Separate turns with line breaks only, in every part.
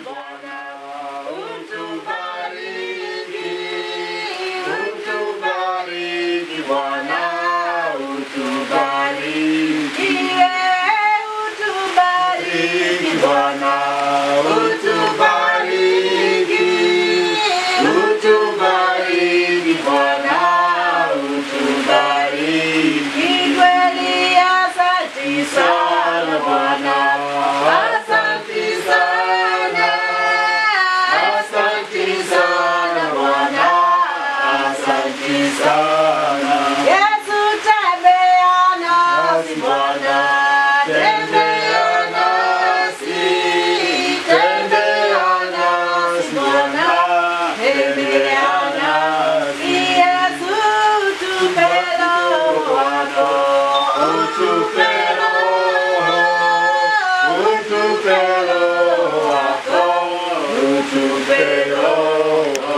Bwana, utubariki, utubariki Bwana, utubariki, utubariki Bwana, utubariki, utubariki Bwana, utubariki. Kweli asante sana Bwana, asante sana, asante sana Bwana, asante sana. Yesu tembea nasi Bwana, tembea nasi, tembea nasi Bwana, tembea nasi. Yesu tupe Roho wako, utupe Roho, utupe Roho wako, utupe Roho.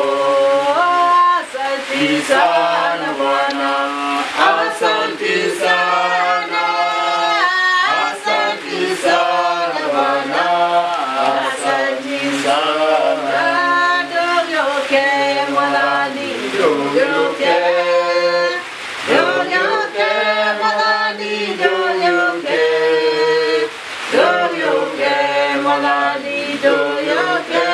Asante sana Bwana, asante sana, asante sana Bwana, asante sana. Donyoke Mwadhani, donyoke, donyoke Mwadhani, donyoke, donyoke Mwadhani, donyoke.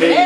Ni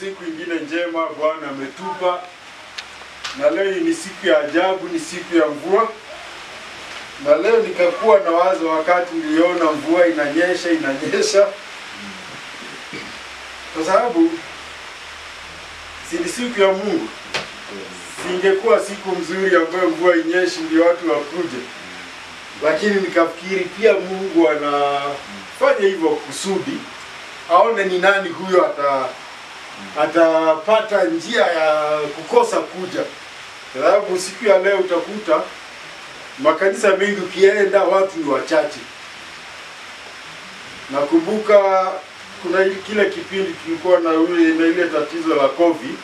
siku ingine njema Bwana ametupa, na leo ni siku ya ajabu, ni siku ya mvua. Na leo nikakuwa na wazo wakati niliona mvua inanyesha, kwa sababu si ni siku ya Mungu. Singekuwa siku mzuri ambayo mvua inyeshi ndio watu wakuje, lakini nikafikiri pia Mungu anafanya hivyo kusudi aone ni nani huyo atapata njia ya kukosa kuja. Kwa sababu siku ya leo utakuta makanisa mengi ukienda watu ni wachache. Nakumbuka kuna kile kipindi tulikuwa na ile tatizo la COVID.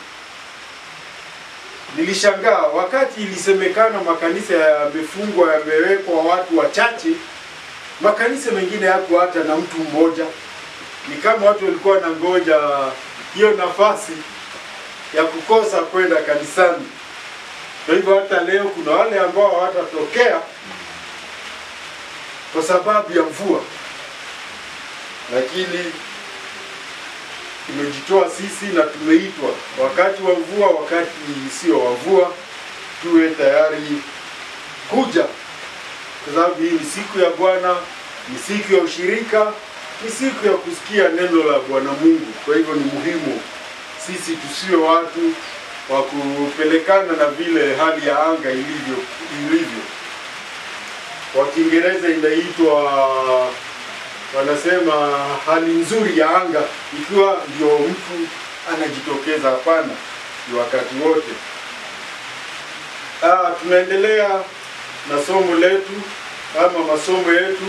Nilishangaa wakati ilisemekana makanisa yamefungwa, yamewekwa watu wachache, makanisa mengine yako hata na mtu mmoja. Ni kama watu walikuwa na ngoja hiyo nafasi ya kukosa kwenda kanisani. Kwa hivyo hata leo kuna wale ambao hawatatokea kwa sababu ya mvua. Lakini tumejitoa sisi na tumeitwa wakati wa mvua, wakati sio wa mvua, tuwe tayari kuja. Kwa sababu hii ni siku ya Bwana, ni siku ya ushirika, ni siku ya kusikia neno la Bwana Mungu. Kwa hivyo ni muhimu sisi tusiwe watu wa kupelekana na vile hali ya anga ilivyo. Kwa Kiingereza inaitwa, wanasema hali nzuri ya anga, ikiwa ndio mtu anajitokeza. Hapana, ni wakati wote. Tunaendelea na somo letu ama masomo yetu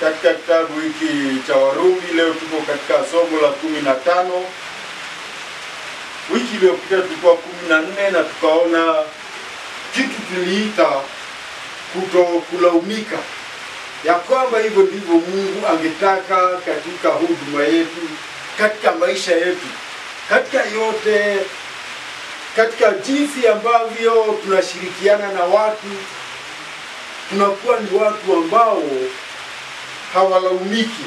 katika kitabu hiki cha Warumi. Leo tuko katika somo la 15. Wiki iliyopita tulikuwa 14 na tukaona kitu tuliita kutokulaumika, ya kwamba hivyo ndivyo Mungu angetaka katika huduma yetu, katika maisha yetu, katika yote, katika jinsi ambavyo tunashirikiana na watu, tunakuwa ni watu ambao hawalaumiki.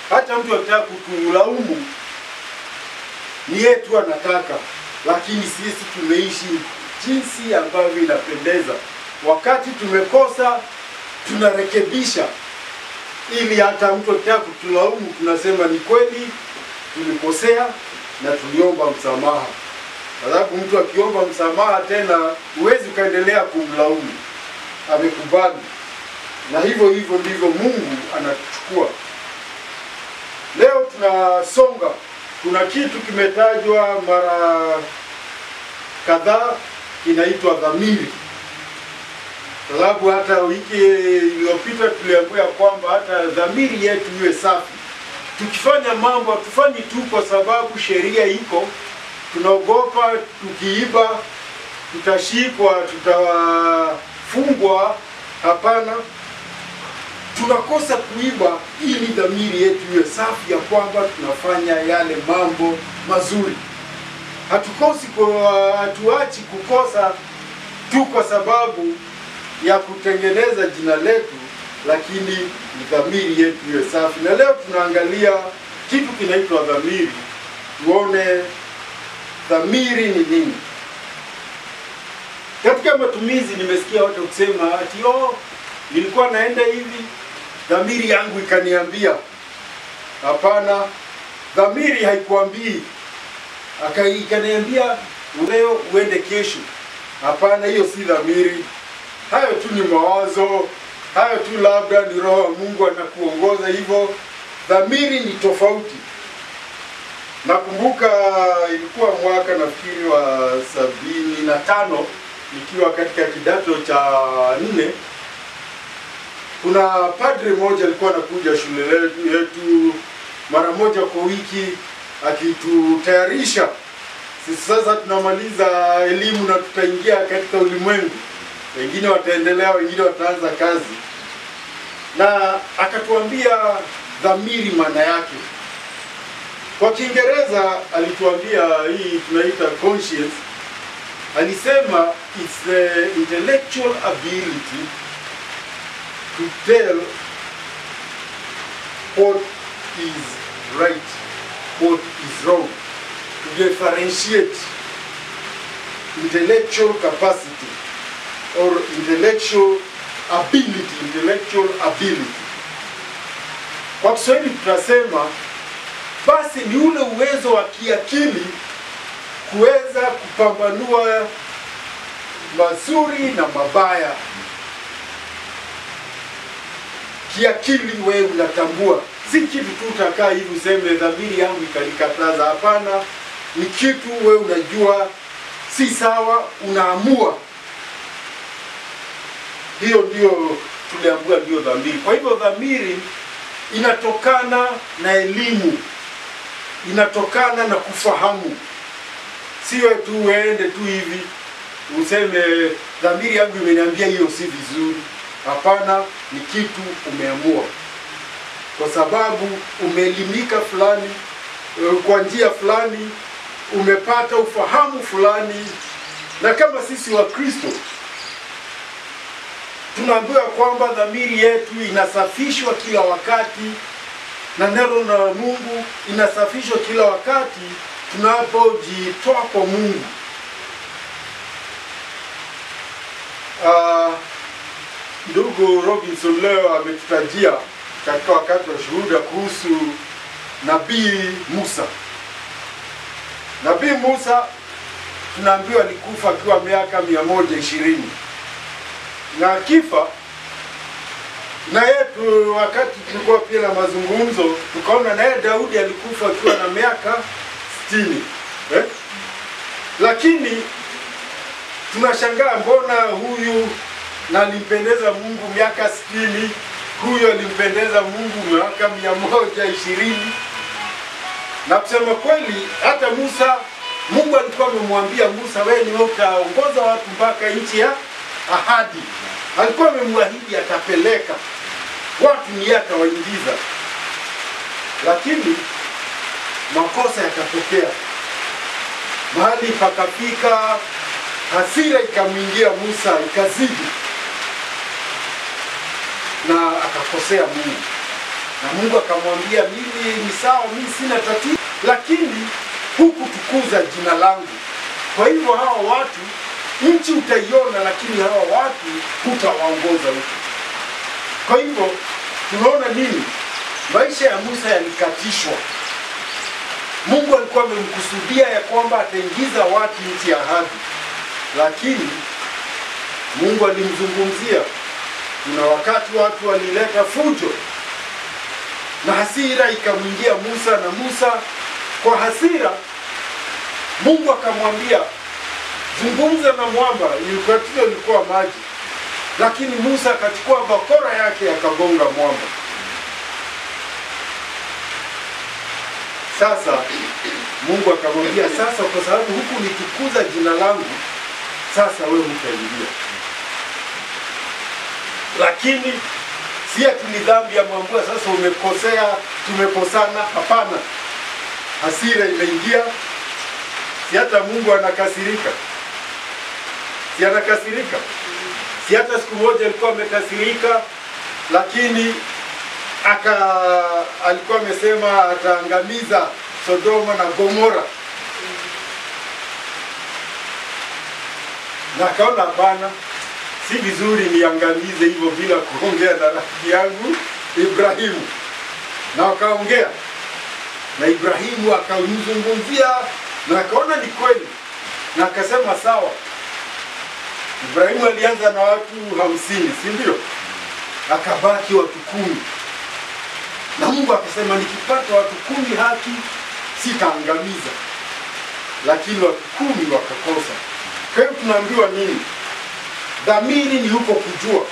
Hata mtu akitaka kutulaumu ni yetu anataka, lakini sisi tumeishi jinsi ambavyo inapendeza. Wakati tumekosa tunarekebisha, ili hata mtu akitaka kutulaumu tunasema ni kweli tulikosea na tuliomba msamaha. Kwa sababu mtu akiomba msamaha tena huwezi kaendelea kumlaumu, amekubali. Na hivyo ndivyo Mungu anatuchukua. Leo tunasonga, kuna kitu kimetajwa mara kadhaa, kinaitwa dhamiri. Sababu hata wiki iliyopita tuliambiwa kwamba hata dhamiri yetu iwe safi. Tukifanya mambo hatufanyi tu kwa sababu sheria iko, tunaogopa tukiiba tutashikwa, tutafungwa. Hapana, tunakosa kuiba ili dhamiri yetu iwe safi, ya kwamba tunafanya yale mambo mazuri. Hatuachi kukosa tu kwa sababu ya kutengeneza jina letu, lakini dhamiri yetu iwe safi. Na leo tunaangalia kitu kinaitwa dhamiri. Tuone dhamiri ni nini. Katika matumizi nimesikia watu kusema ati nilikuwa naenda hivi, dhamiri yangu ikaniambia. Hapana, dhamiri haikuambii ikaniambia leo uende kesho. Hapana, hiyo si dhamiri. Hayo tu ni mawazo, hayo tu labda ni Roho wa Mungu anakuongoza hivyo. Dhamiri ni tofauti. Nakumbuka ilikuwa mwaka nafikiri wa 75, nikiwa katika kidato cha 4. Kuna padre mmoja alikuwa anakuja shule yetu mara moja kwa wiki akitutayarisha. Sisi sasa tunamaliza elimu na tutaingia katika ulimwengu. Wengine wataendelea, wengine wataanza kazi. Na akatuambia dhamiri maana yake. Kwa Kiingereza alituambia hii tunaita conscience. Alisema it's the intellectual ability to tell what is right, what is wrong, to differentiate intellectual capacity or intellectual ability. Kwa Kiswahili tutasema basi ni ule uwezo wa kiakili kuweza kupambanua mazuri na mabaya. Kiakili wewe unatambua, si kitu tu utakaa hivi useme dhamiri yangu ikanikataza. Hapana, ni kitu wewe unajua si sawa, unaamua. Hiyo ndio tuliambiwa ndio dhamiri. Kwa hivyo dhamiri inatokana na elimu, inatokana na kufahamu. Sio tu uende tu hivi useme dhamiri yangu imeniambia hiyo si vizuri. Hapana, ni kitu umeamua kwa sababu umeelimika fulani, kwa njia fulani umepata ufahamu fulani. Na kama sisi wa Kristo tunaambiwa kwamba dhamiri yetu inasafishwa kila wakati na neno la Mungu, inasafishwa kila wakati tunapojitoa kwa Mungu. Ndugu Robinson leo ametutajia katika wakati wa shuhuda kuhusu Nabii Musa. Nabii Musa tunaambiwa alikufa akiwa miaka 120. Na akifa na yetu, wakati tulikuwa pia na mazungumzo, tukaona naye Daudi alikufa akiwa na miaka 60. Lakini tunashangaa mbona huyu na alimpendeza Mungu miaka 60, huyu alimpendeza Mungu miaka 120. Na kusema kweli hata Musa, Mungu alikuwa amemwambia Musa, wewe ni utaongoza watu mpaka nchi ya ahadi. Alikuwa amemwahidi atapeleka watu, ni atawaingiza. Lakini makosa yakatokea, mahali pakafika, hasira ikamwingia Musa, ikazidi na akakosea Mungu. Na Mungu akamwambia, mimi ni sawa, mimi sina tatizo, lakini hukutukuza jina langu. Kwa hivyo hawa watu nchi utaiona, lakini hawa watu hutawaongoza huko. Kwa hivyo tunaona nini? Maisha ya Musa yalikatishwa. Mungu alikuwa amemkusudia ya kwamba ataingiza watu nchi ya ahadi, lakini Mungu alimzungumzia. Kuna wakati watu walileta fujo na hasira ikamwingia Musa, na Musa kwa hasira Mungu akamwambia zungumza na mwamba. Ilikuwa maji, lakini Musa akachukua bakora yake akagonga mwamba. Sasa Mungu akamwambia, sasa kwa sababu huku nitukuza jina langu, sasa wewe utaingia. Lakini si ati ni dhambi ya mwambua, sasa umekosea, tumekosana. Hapana, hasira imeingia. Si hata Mungu anakasirika? Si anakasirika? Si hata siku moja alikuwa amekasirika, lakini alikuwa amesema ataangamiza Sodoma na Gomora. Na akaona hapana, si vizuri niangamize hivyo bila kuongea na rafiki yangu Ibrahimu. Na wakaongea na Ibrahimu, akamzungumzia na akaona ni kweli, na akasema sawa. Ibrahimu alianza na watu 50, si ndio? Akabaki watu 10. Na Mungu akasema nikipata watu 10 haki sitaangamiza. Lakini watu 10 wakakosa. Kwa hiyo tunaambiwa nini? Dhamiri ni huko kujua.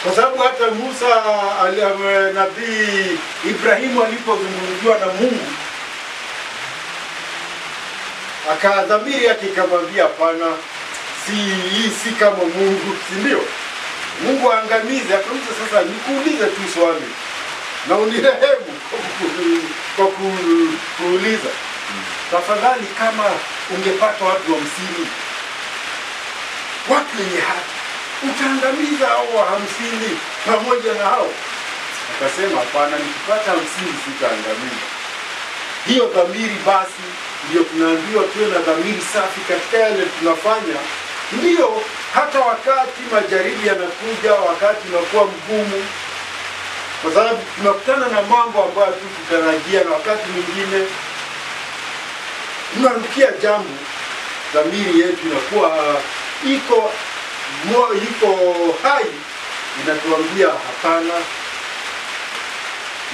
Kwa sababu hata Musa, Nabii Ibrahimu alipozungumziwa na Mungu, akadhamiri yake ikamwambia hapana, si kama Mungu, si ndio? Mungu aangamize. Akamuuliza, sasa nikuulize tu swali na unirehemu kwa kuuliza. Tafadhali, kama ungepata watu 50, watu wenye haki, utaangamiza hao 50 pamoja na hao? Akasema hapana, nikipata 50 sitaangamiza. hiyo dhamiri basi ndio tunaambiwa tuwe na dhamiri safi katika yale tunafanya. Ndiyo, hata wakati majaribu yanakuja, wakati unakuwa mgumu, kwa sababu tunakutana na mambo ambayo hatukutarajia, na wakati mwingine tunarukia jambo, dhamiri yetu inakuwa iko hai, inatuambia hapana,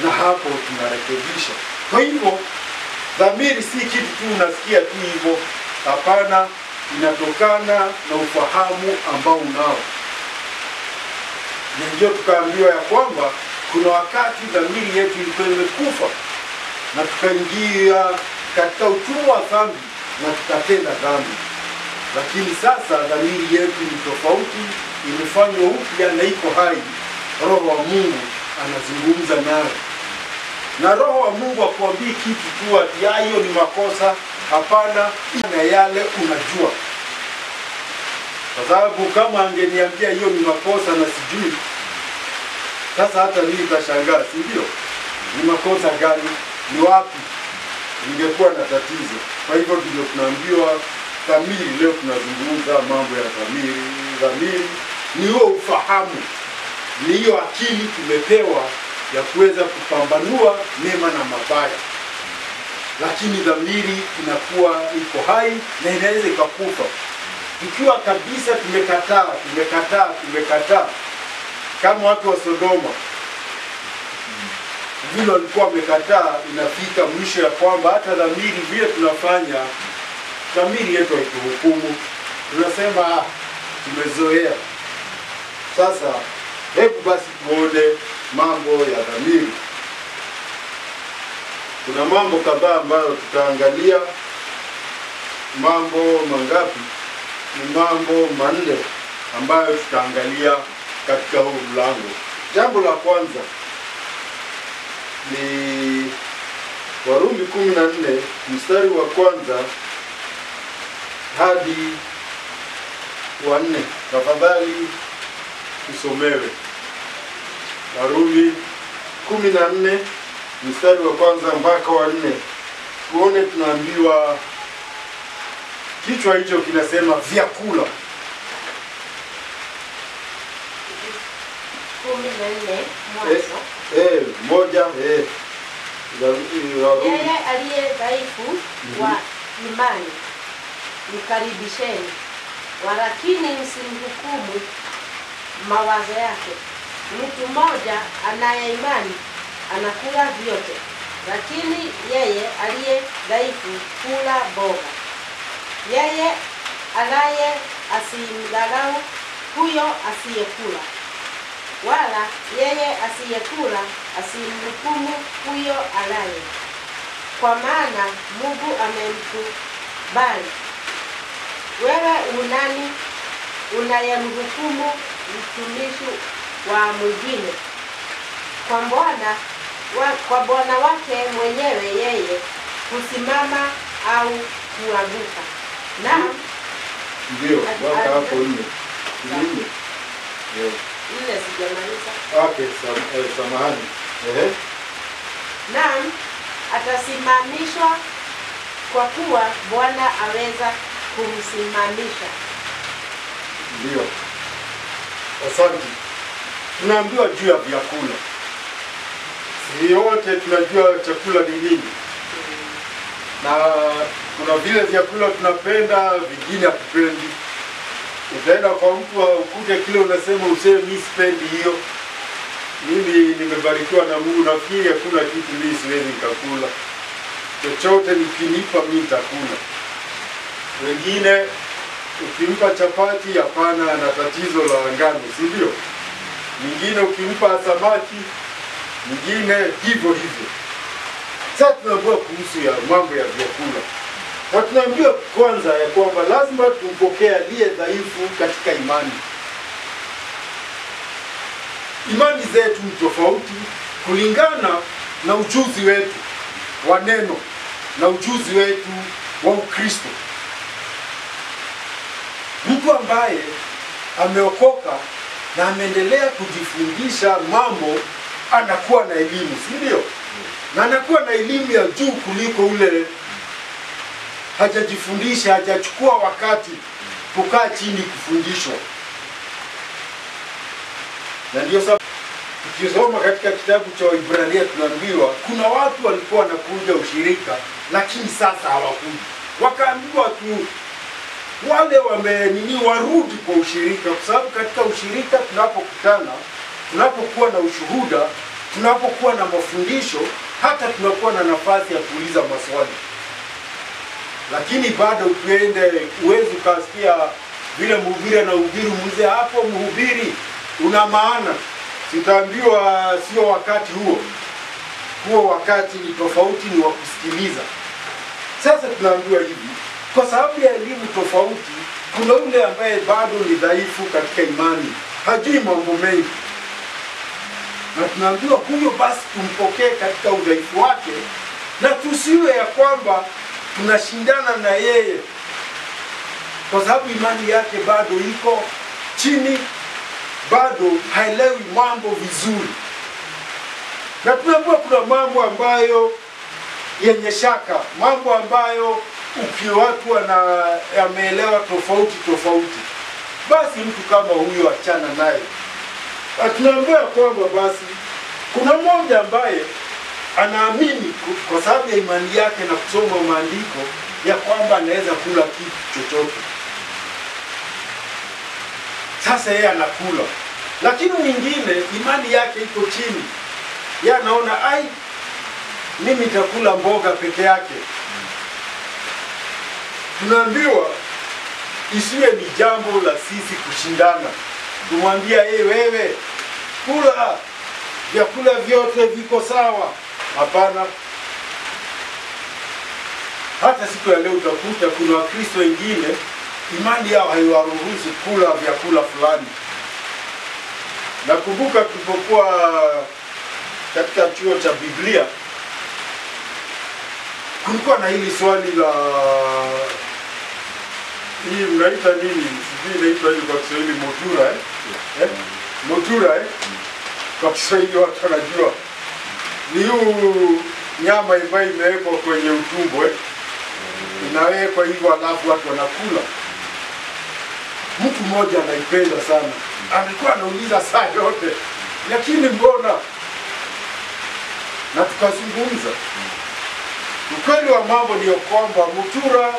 na hapo tunarekebisha. Kwa hivyo dhamiri si kitu tu unasikia tu hivyo, hapana, inatokana na ufahamu ambao unao. Na ndio tukaambiwa ya kwamba kuna wakati dhamiri yetu ilikuwa imekufa na tukaingia katika utumwa wa dhambi na tukatenda dhambi, lakini sasa dhamiri yetu ni tofauti, imefanywa upya na iko hai. Roho wa Mungu anazungumza naye, na Roho wa Mungu hakuambii kitu tu ati hiyo ni makosa. Hapana, na yale unajua, kwa sababu kama angeniambia hiyo ni makosa na sijui, sasa hata mimi nitashangaa, si ndio? Ni makosa gani? Ni wapi? Ningekuwa na tatizo. Kwa hivyo ndio tunaambiwa dhamiri. Leo tunazungumza mambo ya dhamiri. Dhamiri ni huo ufahamu, ni hiyo akili tumepewa ya kuweza kupambanua mema na mabaya, lakini dhamiri inakuwa iko hai na inaweza ikakufa ikiwa kabisa tumekataa, kama watu wa Sodoma vile walikuwa wamekataa. Inafika mwisho ya kwamba hata dhamiri vile tunafanya, dhamiri yetu haituhukumu, tunasema tumezoea. Sasa hebu basi tuone mambo ya dhamiri. Kuna mambo kadhaa ambayo tutaangalia. Mambo mangapi? Ni mambo manne ambayo tutaangalia katika huu mlango. Jambo la kwanza ni Warumi 14 mstari wa kwanza hadi wa 4. Tafadhali tusomewe. Warumi 14 mstari wa kwanza mpaka wa 4. Tuone, tunaambiwa kichwa hicho kinasema vyakula.
14 mwanzo.
Moja.
Yeye aliye dhaifu wa imani mkaribisheni, walakini msimhukumu mawazo yake. Mtu mmoja anaye imani anakula vyote, lakini yeye aliye dhaifu kula boga. Yeye alaye asimdharau huyo asiyekula, wala yeye asiyekula asimhukumu huyo alaye, kwa maana Mungu amemkubali. Wewe unani unayemhukumu mtumishi wa mwingine? Kwa Bwana wake mwenyewe yeye kusimama au kuanguka. Naam,
ndio waka hapo nne.
Ile sijamaliza.
Okay, samahani.
Naam, atasimamishwa kwa kuwa Bwana aweza kumsimamisha.
Ndio. Asante. Tunaambiwa juu ya vyakula. Sisi wote tunajua chakula ni nini. Na kuna vile vyakula tunapenda, vingine hatupendi. Utaenda kwa mtu ukute kile unasema useme mimi sipendi hiyo. Mimi nimebarikiwa na Mungu, nafikiri hakuna kitu mimi siwezi nikakula. Chochote nikinipa mimi nitakula. Wengine ukimpa chapati hapana, na tatizo la ngano, si ndio? Mwingine ukimpa samaki, mwingine hivyo hivyo. Sasa tunaambiwa kuhusu ya mambo ya vyakula. Na tunaambiwa kwanza ya kwamba lazima tumpokee aliye dhaifu katika imani. Imani zetu ni tofauti kulingana na ujuzi wetu wa neno na ujuzi wetu wa Ukristo. Mtu ambaye ameokoka na ameendelea kujifundisha mambo anakuwa na elimu, si ndio? na anakuwa na elimu ya juu kuliko ule hajajifundisha, hajachukua wakati kukaa chini kufundishwa. Na ndio sababu tukisoma katika kitabu cha Waebrania tunaambiwa kuna watu walikuwa wanakuja ushirika, lakini sasa hawakuja. Wakaambiwa tu wale warudi kwa ushirika, kwa sababu katika ushirika tunapokutana, tunapokuwa na ushuhuda, tunapokuwa na mafundisho, hata tunakuwa na nafasi ya kuuliza maswali. Lakini bado ukiende uwezi ukasikia vile mhubiri anahubiri, muulize hapo mhubiri una maana. Sitaambiwa sio wakati huo. Huo wakati ni tofauti, ni wa kusikiliza. Sasa tunaambiwa hivi, kwa sababu ya elimu tofauti, kuna yule ambaye bado ni dhaifu katika imani, hajui mambo mengi. Na tunaambiwa huyo basi tumpokee katika udhaifu wake, na tusiwe ya kwamba tunashindana na yeye, kwa sababu imani yake bado iko chini, bado haelewi mambo vizuri. Na tunaambiwa kuna mambo ambayo yenye shaka, mambo ambayo watu yameelewa tofauti. Basi mtu kama huyo achana naye. Tunaambiwa kwamba basi kuna mmoja ambaye anaamini kwa sababu ya imani yake na kusoma maandiko ya kwamba anaweza kula kitu chochote. Sasa yeye anakula. Lakini mwingine imani yake iko chini. Yeye anaona mimi nitakula mboga peke yake. Tunaambiwa isiwe ni jambo la sisi kushindana. Tumwambia wewe kula, vyakula vyote viko sawa. Hapana. Hata siku ya leo utakuta kuna Wakristo wengine imani yao haiwaruhusu kula vyakula fulani. Nakumbuka tulipokuwa katika chuo cha Biblia, kulikuwa na hili swali la hii mnaita nini? Sijui inaitwa hiyo kwa Kiswahili motura motura kwa Kiswahili watu wanajua. Ni huu nyama ambayo imewekwa kwenye utumbo inawekwa hivyo alafu watu wanakula. Mtu mmoja anaipenda sana. Alikuwa anauliza saa yote, lakini mbona? Na tukazungumza. Ukweli wa mambo ni kwamba mutura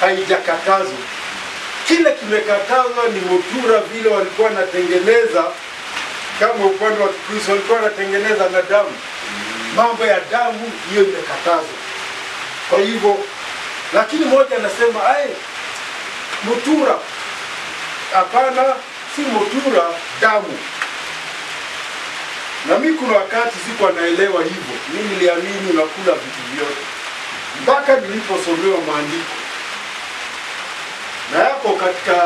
haijakatazwa. Kile kimekatazwa ni mutura vile walikuwa wanatengeneza, kama upande wa Kristo walikuwa wanatengeneza na damu. Mambo ya damu hiyo imekatazwa. Kwa hivyo, lakini mmoja anasema mutura, hapana, si mutura, damu. Na mimi kuna wakati sikuwa naelewa hivyo. Mimi niliamini unakula vitu vyote. Mpaka niliposomewa maandiko. Na yako katika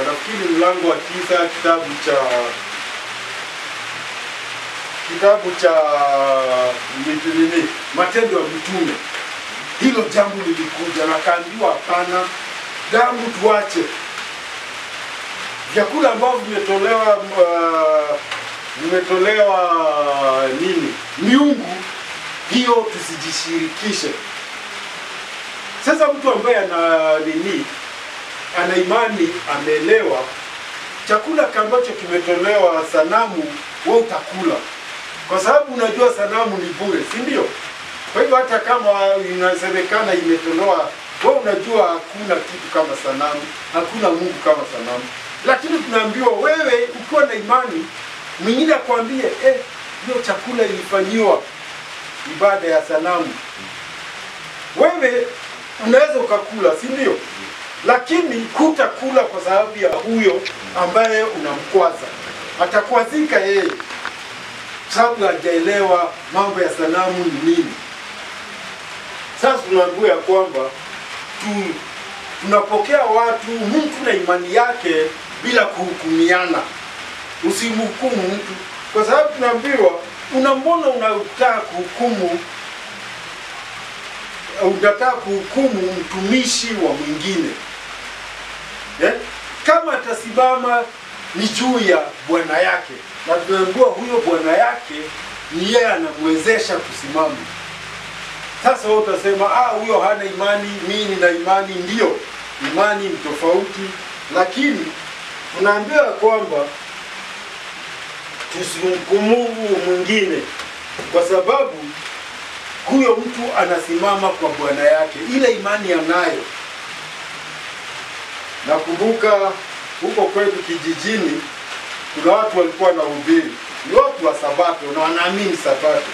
nafikiri mlango wa 9 kitabu cha Matendo ya Mitume. Hilo jambo lilikuja na kaambiwa hapana, damu tuache. Vyakula ambavyo vimetolewa miungu, hiyo tusijishirikishe. Sasa mtu ambaye ana imani, ameelewa chakula ambacho kimetolewa sanamu, wewe utakula. Kwa sababu unajua sanamu ni bure, si ndio? Kwa hivyo hata kama inasemekana imetolewa, wewe unajua hakuna kitu kama sanamu, hakuna Mungu kama sanamu. Lakini tunaambiwa wewe ukiwa na imani, mwingine akwambie hiyo chakula ilifanyiwa ibada ya sanamu, wewe unaweza ukakula, si ndio? Lakini hutakula kwa sababu ya huyo ambaye unamkwaza. Atakwazika yeye sababu hajaelewa mambo ya sanamu ni nini. Sasa tunaambiwa kwamba tunapokea watu, mtu na imani yake bila kuhukumiana. Usimhukumu mtu, kwa sababu tunaambiwa unambona unataka kuhukumu mtumishi wa mwingine. Kama atasimama ni juu ya bwana yake, na tunaambiwa huyo bwana yake ni yeye anamwezesha kusimama. Sasa wewe utasema huyo hana imani, mimi nina imani. Ndio, imani ni tofauti, lakini tunaambiwa kwamba tusimhukumu mwingine, kwa sababu huyo mtu anasimama kwa bwana yake, ile imani anayo. Nakumbuka huko kwetu kijijini kuna watu walikuwa wanahubiri, ni watu wa Sabato na wanaamini Sabato.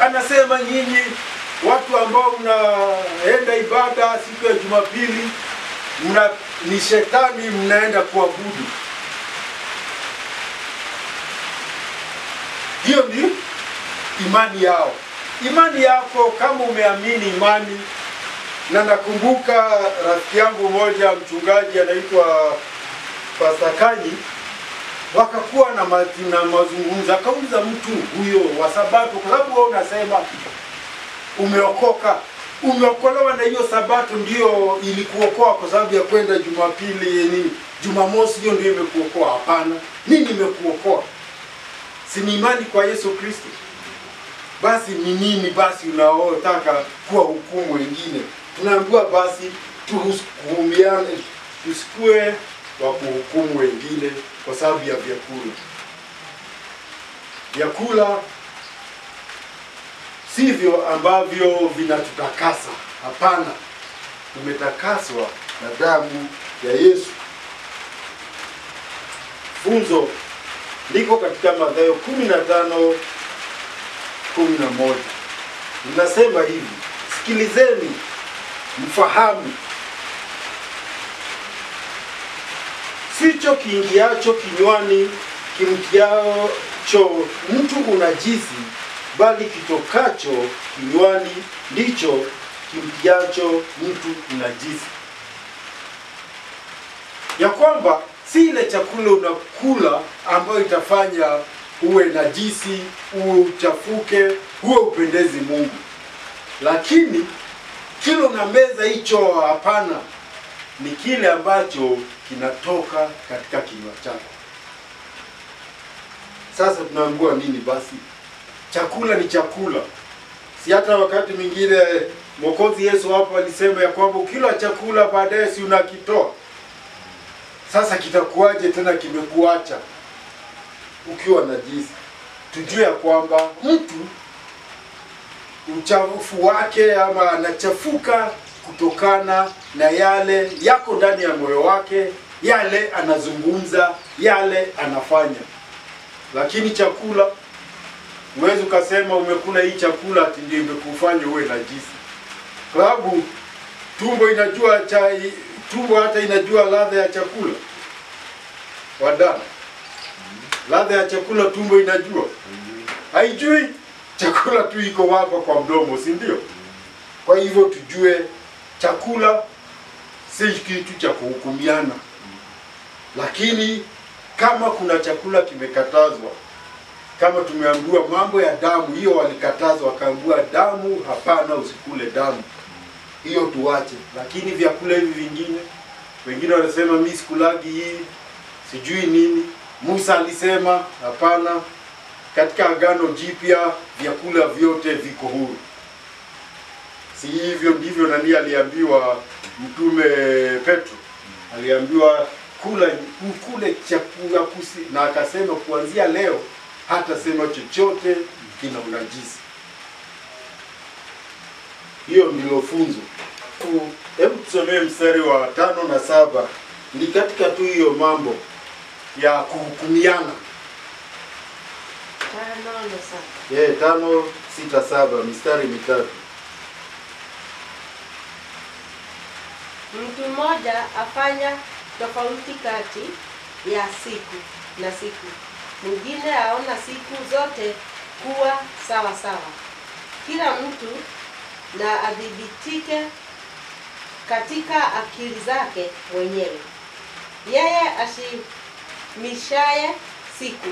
Anasema nyinyi watu ambao mnaenda ibada siku ya Jumapili ni shetani mnaenda kuabudu. Hiyo ni imani yao. Imani yako kama umeamini imani. Na nakumbuka rafiki yangu mmoja mchungaji anaitwa Pastor Kanyi, wakakuwa na mazungumzo, akauliza mtu huyo wa Sabato, kwa sababu wewe unasema umeokoka, umeokolewa na hiyo Sabato ndio ilikuokoa kwa sababu ya kwenda Jumapili ni Jumamosi hiyo ndio imekuokoa? Hapana. Nini imekuokoa? Si ni imani kwa Yesu Kristo? Basi ni nini basi unaotaka kuwa hukumu wengine? Tunaambiwa basi tuhukumiane, tusikue wa kuhukumu wengine kwa sababu ya vyakula. Vyakula sivyo ambavyo vinatutakasa. Hapana, tumetakaswa na damu ya Yesu. Funzo liko katika Mathayo 15:11. Ninasema hivi, sikilizeni mfahamu, sicho kiingiacho kinywani kimtiacho mtu unajisi, bali kitokacho kinywani ndicho kimtiacho mtu unajisi. Ya kwamba si ile chakula unakula ambayo itafanya uwe najisi, uchafuke, uwe upendezi Mungu. Lakini kile unameza hicho, hapana, ni kile ambacho kinatoka katika kinywa chako. Sasa tunaambiwa nini basi? Chakula ni chakula. Si hata wakati mwingine Mwokozi Yesu hapo alisema ya kwamba ukila chakula baadaye si unakitoa. Sasa kitakuwaje tena kimekuacha ukiwa najisi? Tujue ya kwamba mtu uchafu wake ama anachafuka kutokana na yale yako ndani ya moyo wake, yale anazungumza, yale anafanya. Lakini chakula, huwezi ukasema umekula hii chakula ati ndio imekufanya uwe najisi. Kwa sababu tumbo hata inajua ladha ya chakula. Wadana, ladha ya chakula tumbo inajua? Haijui. Chakula tu iko hapa kwa mdomo, si ndio? Kwa hivyo tujue chakula si kitu cha kuhukumiana. Lakini kama kuna chakula kimekatazwa, kama tumeambiwa mambo ya damu, hiyo walikatazwa, wakaambiwa damu, hapana, usikule damu. Hiyo tuache. Lakini vyakula hivi vingine, wengine wanasema mimi sikulagi hii, sijui nini. Musa alisema hapana. Katika Agano Jipya vyakula vyote viko huru. Si hivyo ndivyo nani aliambiwa Mtume Petro? Aliambiwa kule chakula na akasema kuanzia leo hata sema chochote kina unajisi. Hiyo ndilo funzo. Hebu tusomee mstari wa 5 na 7. Ni katika tu hiyo mambo ya kuhukumiana. 5, 6, 7, mistari mitatu.
Mtu mmoja afanya tofauti kati ya siku na siku. Mwingine aona siku zote kuwa sawa sawa. Kila mtu na adhibitike katika akili zake mwenyewe. Yeye ashimishaye siku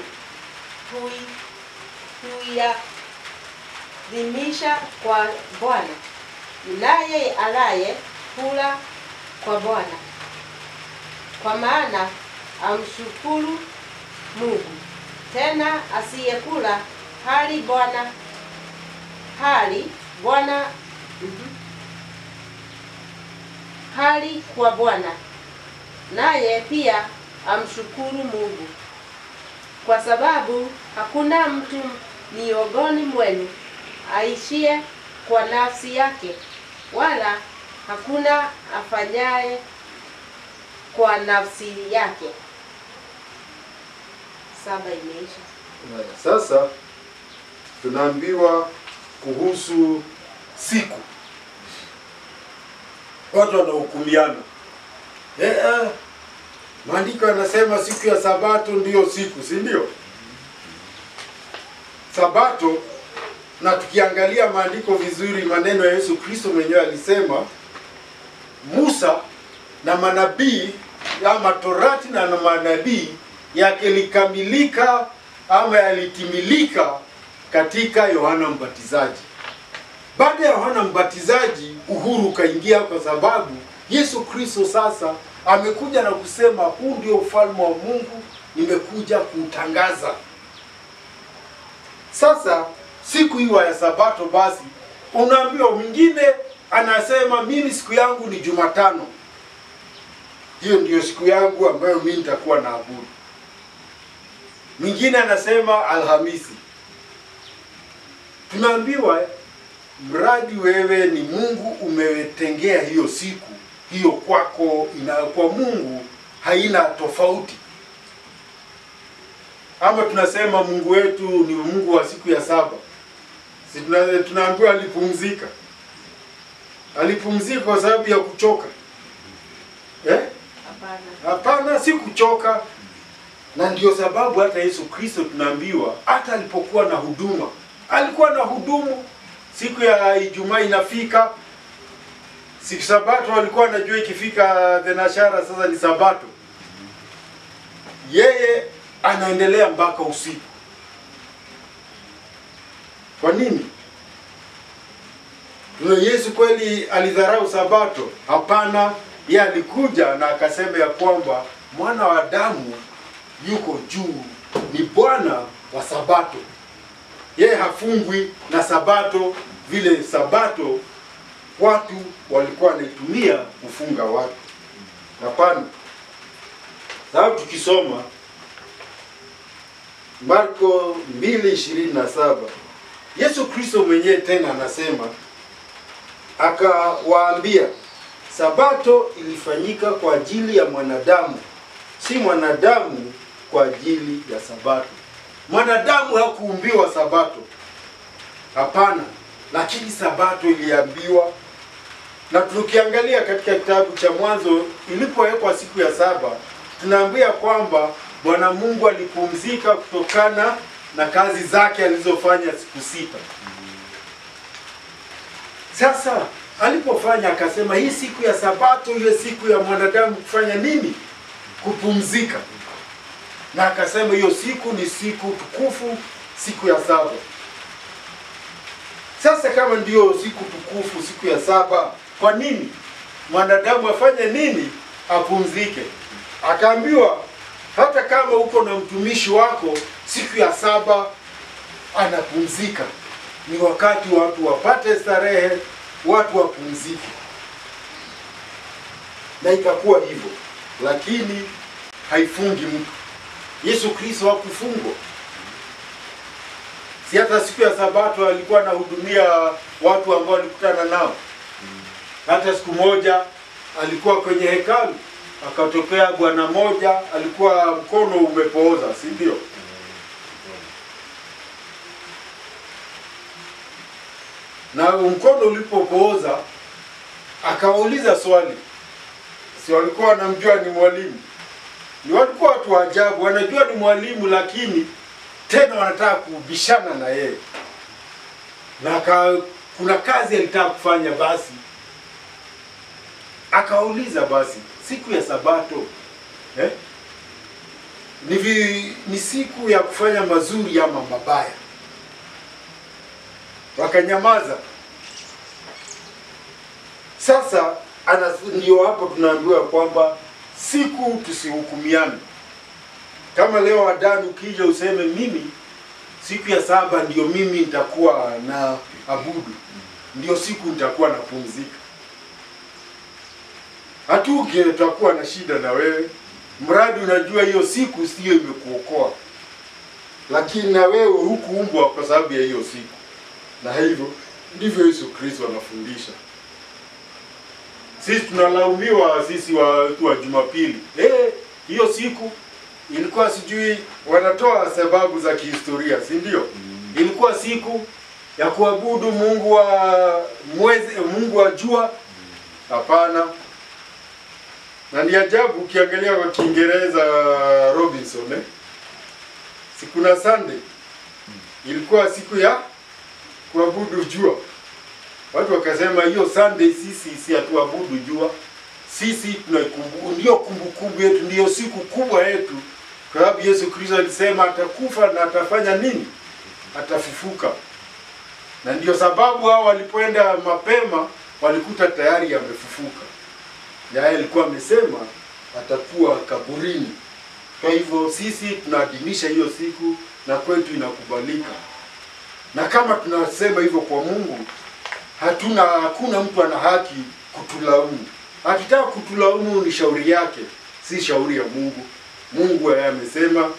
huiadhimisha kwa Bwana, naye alaye hula kwa Bwana, kwa maana amshukuru Mungu. Tena asiyekula hali kwa Bwana, naye pia amshukuru Mungu, kwa sababu hakuna mtu miongoni mwenu aishie kwa nafsi yake, wala hakuna afanyaye kwa nafsi yake. 7 imeisha.
Sasa tunaambiwa kuhusu siku. Watu wanahukumiana. Maandiko yanasema siku ya Sabato ndiyo siku, si ndio? Sabato, na tukiangalia maandiko vizuri, maneno ya Yesu Kristo mwenyewe alisema Musa na manabii ama Torati na manabii yake likamilika ama yalitimilika katika Yohana Mbatizaji. Baada ya Yohana Mbatizaji, uhuru kaingia, kwa sababu Yesu Kristo sasa amekuja na kusema huu ndio ufalme wa Mungu, nimekuja kuutangaza. Sasa siku hiyo ya Sabato, basi unaambiwa, mwingine anasema mimi siku yangu ni Jumatano, hiyo ndio siku yangu ambayo mimi nitakuwa naabudu. Mwingine anasema Alhamisi. Tunaambiwa mradi wewe ni Mungu umetengea hiyo siku, hiyo kwako kwa Mungu haina tofauti. Ama tunasema Mungu wetu ni Mungu wa siku ya saba. Si tunaambiwa alipumzika. Alipumzika kwa sababu ya kuchoka. Hapana, si kuchoka. Na ndio sababu hata Yesu Kristo tunaambiwa hata alipokuwa na huduma, alikuwa na hudumu. Siku ya Ijumaa inafika, siku Sabato alikuwa anajua ikifika thenashara sasa ni Sabato. Yeye anaendelea mpaka usiku. Kwa nini? Yesu kweli alidharau Sabato? Hapana, yeye alikuja na akasema ya kwamba Mwana wa Adamu yuko juu, ni Bwana wa Sabato. Yeye hafungwi na Sabato vile Sabato watu walikuwa wanaitumia kufunga watu. Hapana. Sababu tukisoma Marko 2:27, Yesu Kristo mwenyewe tena anasema, akawaambia, Sabato ilifanyika kwa ajili ya mwanadamu, si mwanadamu kwa ajili ya Sabato. Mwanadamu hakuumbiwa Sabato. Hapana, lakini Sabato iliambiwa. Na tukiangalia katika kitabu cha Mwanzo, ilipowekwa siku ya saba, tunaambia kwamba Bwana Mungu alipumzika kutokana na kazi zake alizofanya siku 6. Sasa alipofanya akasema hii siku ya Sabato ile siku ya mwanadamu kufanya nini? Kupumzika. Na akasema hiyo siku ni siku tukufu, siku ya saba. Sasa kama ndio siku tukufu, siku ya saba, kwa nini mwanadamu afanye nini? Apumzike. Akaambiwa hata kama uko na mtumishi wako, siku ya saba anapumzika. Ni wakati watu wapate starehe, watu wapumzike. Na ikakuwa hivyo. Lakini haifungi mtu. Yesu Kristo hakufungwa. Si hata siku ya Sabato alikuwa anahudumia watu ambao alikutana nao. Hata siku moja alikuwa kwenye hekalu, akatokea bwana moja, alikuwa mkono umepooza, si ndio? Na mkono ulipopooza, akawauliza swali. Si walikuwa wanamjua ni mwalimu. Ni walikuwa watu wa ajabu, wanajua ni mwalimu lakini tena wanataka kubishana na yeye. Na kuna kazi alitaka kufanya, basi akauliza, basi siku ya Sabato ni siku ya kufanya mazuri ama mabaya? Wakanyamaza. Sasa ndio hapo tunaambiwa kwamba siku tusihukumiane. Kama leo Adani ukija useme mimi siku ya 7 ndio mimi nitakuwa na abudu, ndio siku nitakuwa na pumzika, hatuke tutakuwa na shida na wewe, mradi unajua hiyo siku sio imekuokoa. Lakini na wewe hukuumbwa kwa sababu ya hiyo siku. Na hivyo ndivyo Yesu Kristo anafundisha. Sisi tunalaumiwa sisi watu wa Jumapili. Hiyo siku ilikuwa sijui wanatoa sababu za kihistoria, si ndio? Ilikuwa siku ya kuabudu Mungu wa mwezi, Mungu wa jua. Hapana. Na ni ajabu ukiangalia kwa Kiingereza Robinson, siku na Sunday ilikuwa siku ya kuabudu jua. Watu wakasema hiyo Sunday sisi si hatuabudu jua. Sisi tunaikumbuka, ndio kumbukumbu yetu, ndio siku kubwa yetu. Kwa sababu Yesu Kristo alisema atakufa na atafanya nini? Atafufuka. Na ndio sababu hao walipoenda mapema walikuta tayari amefufuka. Na yeye alikuwa amesema atakuwa kaburini. Kwa hivyo sisi tunaadhimisha hiyo siku na kwetu inakubalika. Na kama tunasema hivyo kwa Mungu, hakuna mtu ana haki kutulaumu. Akitaka kutulaumu ni shauri yake, si shauri ya Mungu. Mungu yeye amesema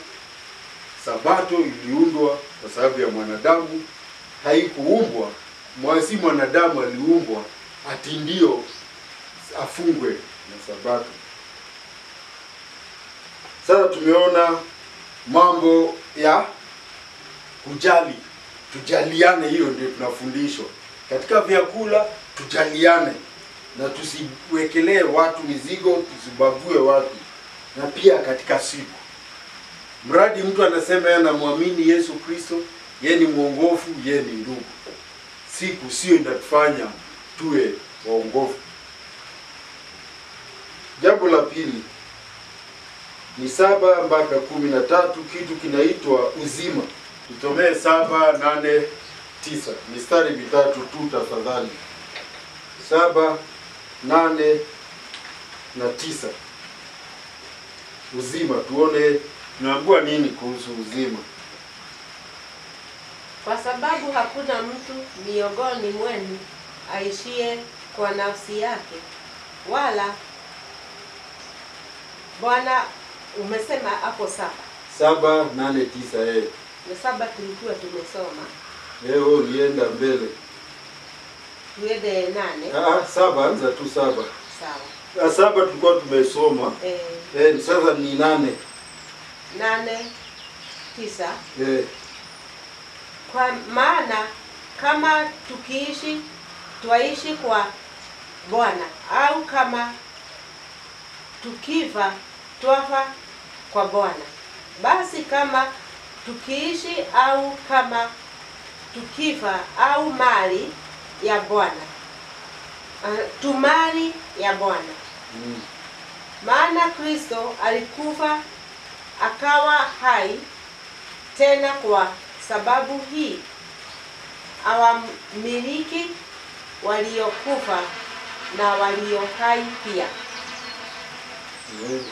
Sabato iliundwa kwa sababu ya mwanadamu, haikuumbwa si mwanadamu aliumbwa ati ndio afungwe na Sabato. Sasa tumeona mambo ya kujali, tujaliane, hiyo ndio tunafundishwa. Katika vyakula tujaliane na tusiwekelee watu mizigo, tusibague watu. Na pia katika siku, mradi mtu anasema yeye anamwamini Yesu Kristo, yeye ni mwongofu, yeye ni ndugu, siku sio inatufanya tuwe waongofu. Jambo la pili ni 7 mpaka 13, kitu kinaitwa uzima. Tutomee 7, 8, 9. Mistari mitatu tu tafadhali. 7, 8 na 9. Uzima, tuone tunaambiwa nini kuhusu uzima.
Kwa sababu hakuna mtu miongoni mwenu aishie kwa nafsi yake, wala Bwana umesema hapo 7.
7, 8, 9
Na 7 tulikuwa tumesoma.
Leo lienda mbele.
Tuende 8.
7 anza tu 7.
Sawa.
7 tulikuwa tumesoma. Sasa ni 8.
8, 9. Kwa maana kama twaishi kwa Bwana, au kama tukifa twafa kwa Bwana. Basi kama tukiishi au kama tukifa au mali ya Bwana, tumali ya Bwana. Maana Kristo alikufa akawa hai tena, kwa sababu hii awamiliki waliokufa na walio hai pia.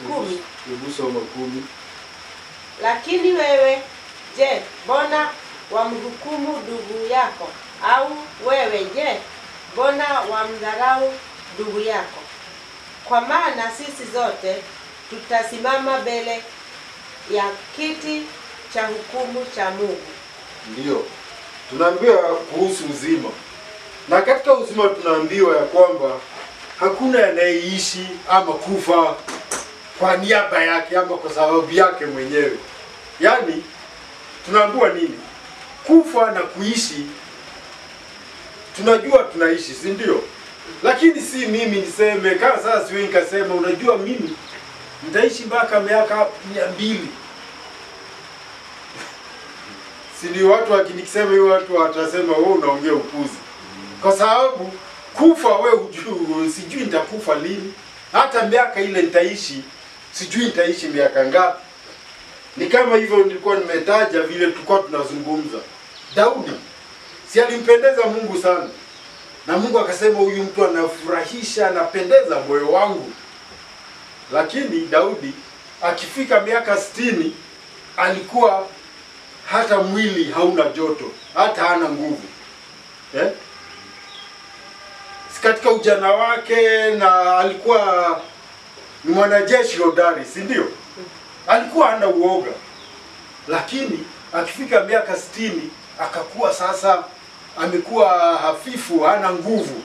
10.
Hebu soma 10.
Lakini wewe, je, mbona wamhukumu ndugu yako? Au wewe, je, mbona wamdharau ndugu yako? Kwa maana sisi zote tutasimama mbele ya kiti cha hukumu cha Mungu.
Ndio tunaambiwa kuhusu uzima, na katika uzima tunaambiwa ya kwamba hakuna anayeishi ama kufa kwa niaba yake ama kwa sababu yake mwenyewe. Yaani tunaambiwa nini? Kufa na kuishi, tunajua tunaishi, si ndio? Lakini si mimi niseme kama sasa siwe nikasema unajua mimi nitaishi mpaka miaka 200. Si ndio? Watu wakinikisema hiyo watu watasema wewe unaongea upuzi. Kwa sababu kufa wewe hujui, sijui nitakufa lini. Hata miaka ile nitaishi, sijui nitaishi miaka ngapi. Ni kama hivyo nilikuwa nimetaja vile tulikuwa tunazungumza. Daudi si alimpendeza Mungu sana. Na Mungu akasema huyu mtu anafurahisha, anapendeza moyo wangu. Lakini Daudi akifika miaka 60 alikuwa hata mwili hauna joto, hata hana nguvu. Katika ujana wake, na alikuwa ni mwanajeshi hodari, si ndio? Alikuwa hana uoga. Lakini akifika miaka 60 akakuwa sasa amekuwa hafifu, hana nguvu.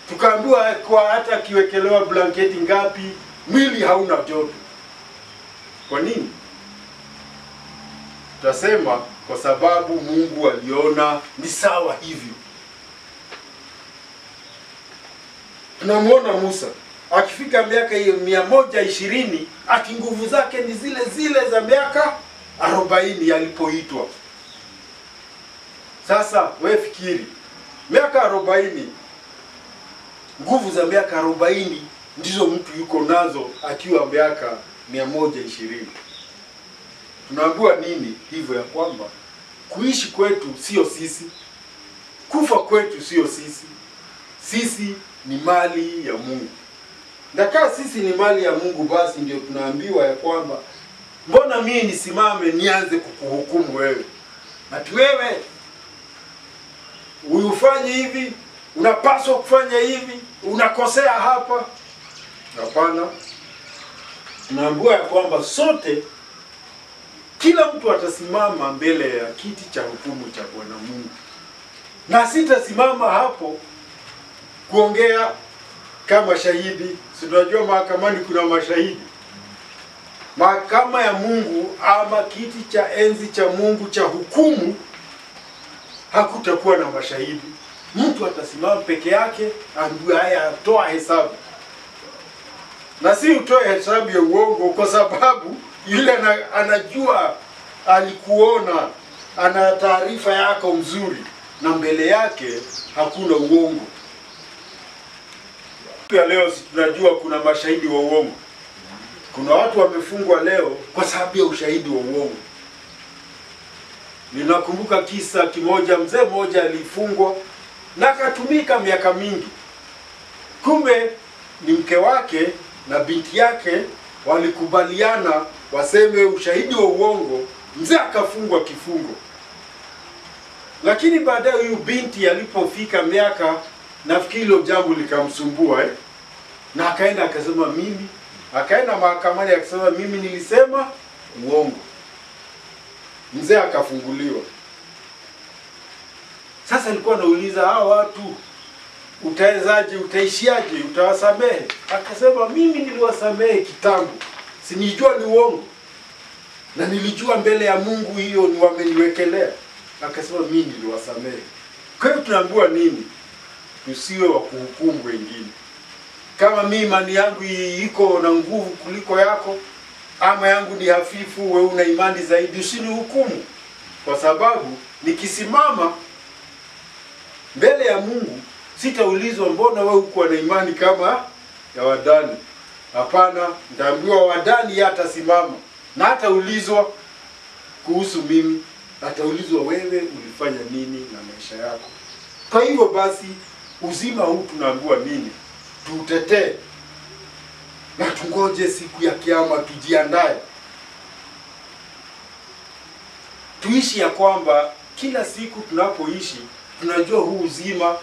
Tukaambiwa kwa hata akiwekelewa blanketi ngapi, mwili hauna joto. Kwa nini? Tutasema kwa sababu Mungu aliona ni sawa hivyo. Tunamwona Musa akifika miaka 120, ati nguvu zake ni zile zile za miaka 40 alipoitwa. Sasa wewe fikiri, miaka 40, nguvu za miaka 40 ndizo mtu yuko nazo akiwa miaka 120. Tunaambiwa nini hivyo? Ya kwamba kuishi kwetu sio sisi, kufa kwetu sio sisi. Sisi ni mali ya Mungu. Na kama sisi ni mali ya Mungu, basi ndio tunaambiwa ya kwamba mbona mimi nisimame nianze kukuhukumu wewe? Ati wewe ufanye hivi, unapaswa kufanya hivi, unakosea hapa. Hapana. Tunaambiwa ya kwamba sote, kila mtu atasimama mbele ya kiti cha hukumu cha Bwana Mungu. Na sitasimama hapo kuongea kama shahidi. Si tunajua mahakamani kuna mashahidi. Mahakama ya Mungu ama kiti cha enzi cha Mungu cha hukumu, hakutakuwa na mashahidi. Mtu atasimama peke yake, ambaye haya atoa hesabu. Na si utoe hesabu ya uongo, kwa sababu yule anajua, alikuona, ana taarifa yako mzuri, na mbele yake hakuna uongo. Ya leo si tunajua kuna mashahidi wa uongo. Kuna watu wamefungwa leo kwa sababu ya ushahidi wa uongo. Ninakumbuka kisa kimoja, mzee mmoja alifungwa na akatumika miaka mingi. Kumbe ni mke wake na binti yake walikubaliana waseme ushahidi wa uongo, mzee akafungwa kifungo. Lakini baadaye huyu binti alipofika miaka, nafikiri hilo jambo likamsumbua na akaenda akasema mimi, akaenda mahakamani akasema mimi nilisema uongo. Mzee akafunguliwa. Sasa alikuwa anauliza hao watu, utawezaje, utaishiaje, utawasamehe? Akasema mimi niliwasamehe kitambo, sinijua ni uongo, na nilijua mbele ya Mungu hiyo ni wameniwekelea. Akasema mimi niliwasamehe. Kwa hiyo tunaambiwa nini? Tusiwe wa kuhukumu wengine. Kama mimi imani yangu iko na nguvu kuliko yako, ama yangu ni hafifu, wewe una imani zaidi, usinihukumu. Kwa sababu nikisimama mbele ya Mungu sitaulizwa mbona wewe uko na imani kama ya Wadani. Hapana, nitaambiwa Wadani hatasimama na hataulizwa kuhusu mimi, ataulizwa wewe ulifanya nini na maisha yako. Kwa hivyo basi uzima huu tunaambiwa nini? Tutetee na tungoje siku ya kiyama, tujiandae. Tuishi ya kwamba kila siku tunapoishi tunajua huu uzima,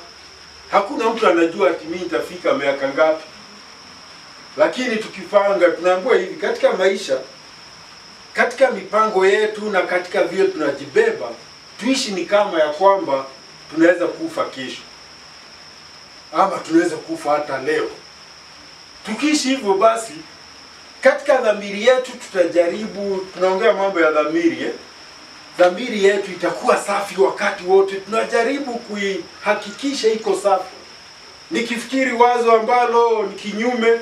hakuna mtu anajua ati mimi nitafika miaka ngapi. Lakini tukipanga, tunaambiwa hivi katika maisha, katika mipango yetu na katika vile tunajibeba, tuishi ni kama ya kwamba tunaweza kufa kesho, ama tunaweza kufa hata leo. Tukiishi hivyo basi, katika dhamiri yetu tutajaribu, tunaongea mambo ya dhamiri dhamiri yetu itakuwa safi wakati wote. Tunajaribu kuihakikisha iko safi. Nikifikiri wazo ambalo ni kinyume,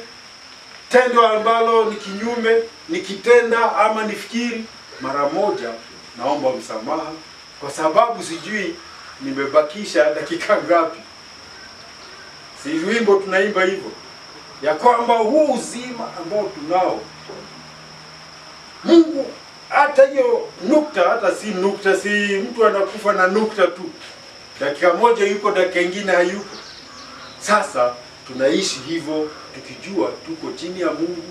tendo ambalo ni kinyume, nikitenda ama nifikiri, mara moja naomba msamaha, kwa sababu sijui nimebakisha dakika ngapi. Si wimbo tunaimba hivyo ya kwamba huu uzima ambao tunao, Mungu hata hiyo nukta, hata si nukta, si mtu anakufa na nukta tu, dakika moja yuko, dakika nyingine hayuko. Sasa tunaishi hivyo tukijua tuko chini ya Mungu,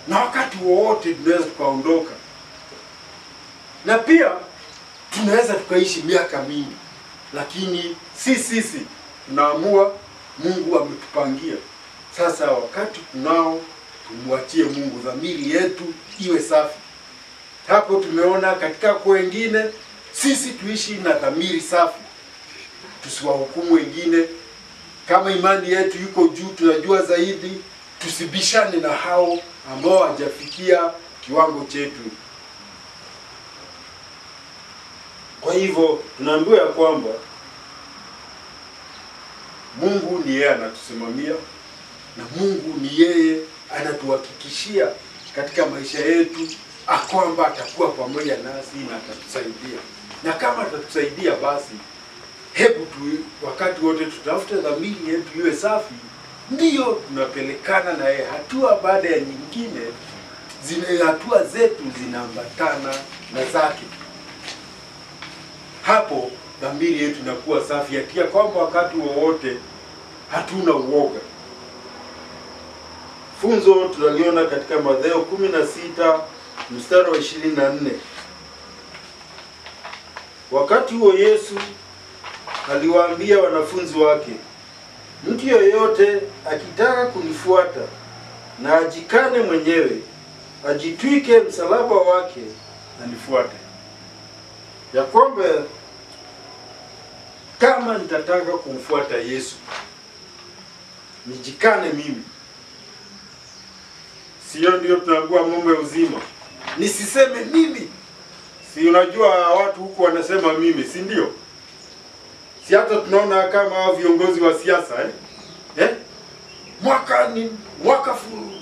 na wakati wowote tunaweza tukaondoka. Na pia tunaweza tukaishi miaka mingi, lakini sisi tunaamua, Mungu ametupangia. Sasa wakati tunao, tumwachie Mungu, dhamiri yetu iwe safi. Hapo tumeona katika kwa wengine, sisi tuishi na dhamiri safi, tusiwahukumu wengine. Kama imani yetu yuko juu, tunajua zaidi, tusibishane na hao ambao hawajafikia kiwango chetu. Kwa hivyo tunaambiwa ya kwamba Mungu ni yeye anatusimamia, na Mungu ni yeye anatuhakikishia katika maisha yetu kwamba atakuwa pamoja nasi na atatusaidia. Na kama atatusaidia, basi hebu wakati wote tutafute dhamiri yetu iwe safi, ndiyo tunapelekana na yeye hatua baada ya nyingine, hatua zetu zinaambatana na zake. Hapo dhamiri yetu inakuwa safi, yatia kwamba wakati wowote hatuna uoga. Funzo tunaliona katika Mathayo 16 mstari wa 24. Wakati huo Yesu aliwaambia wanafunzi wake, mtu yeyote akitaka kunifuata na ajikane mwenyewe, ajitwike msalaba wake na nifuate. Ya kwamba kama nitataka kumfuata Yesu, nijikane mimi. Sio ndio tunaambiwa mambo ya uzima? Nisiseme mimi. Si unajua watu huku wanasema mimi, si ndio? Si hata tunaona kama viongozi wa siasa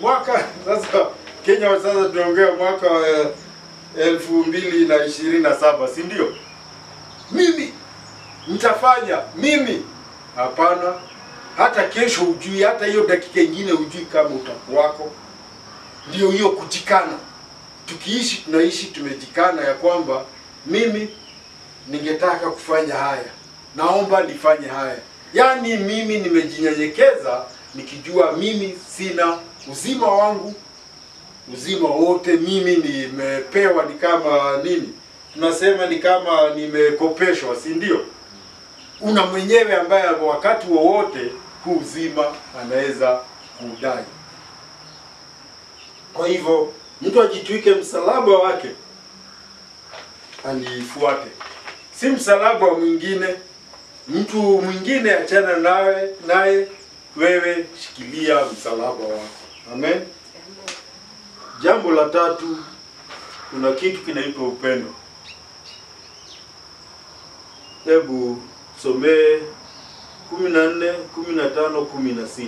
mwaka sasa Kenya sasa tunaongea mwaka 2027, si ndio? Mimi nitafanya mimi. Hapana, hata kesho hujui, hata hiyo dakika nyingine hujui kama utakuwako. Ndio hiyo kujikana. Tukiishi tunaishi tumejikana ya kwamba mimi ningetaka kufanya haya, naomba nifanye haya. Yaani mimi nimejinyenyekeza nikijua mimi sina uzima wangu, uzima wote mimi nimepewa, ni kama nini? Tunasema ni kama nimekopeshwa, si ndio? Una mwenyewe ambaye wakati wowote huu uzima anaweza kudai. Kwa hivyo mtu ajitwike msalaba wake anifuate. Si msalaba mwingine, mtu mwingine achana naye, wewe shikilia msalaba wako. Amen. Jambo la tatu, kuna kitu kinaitwa upendo. Hebu somee 14, 15, 16.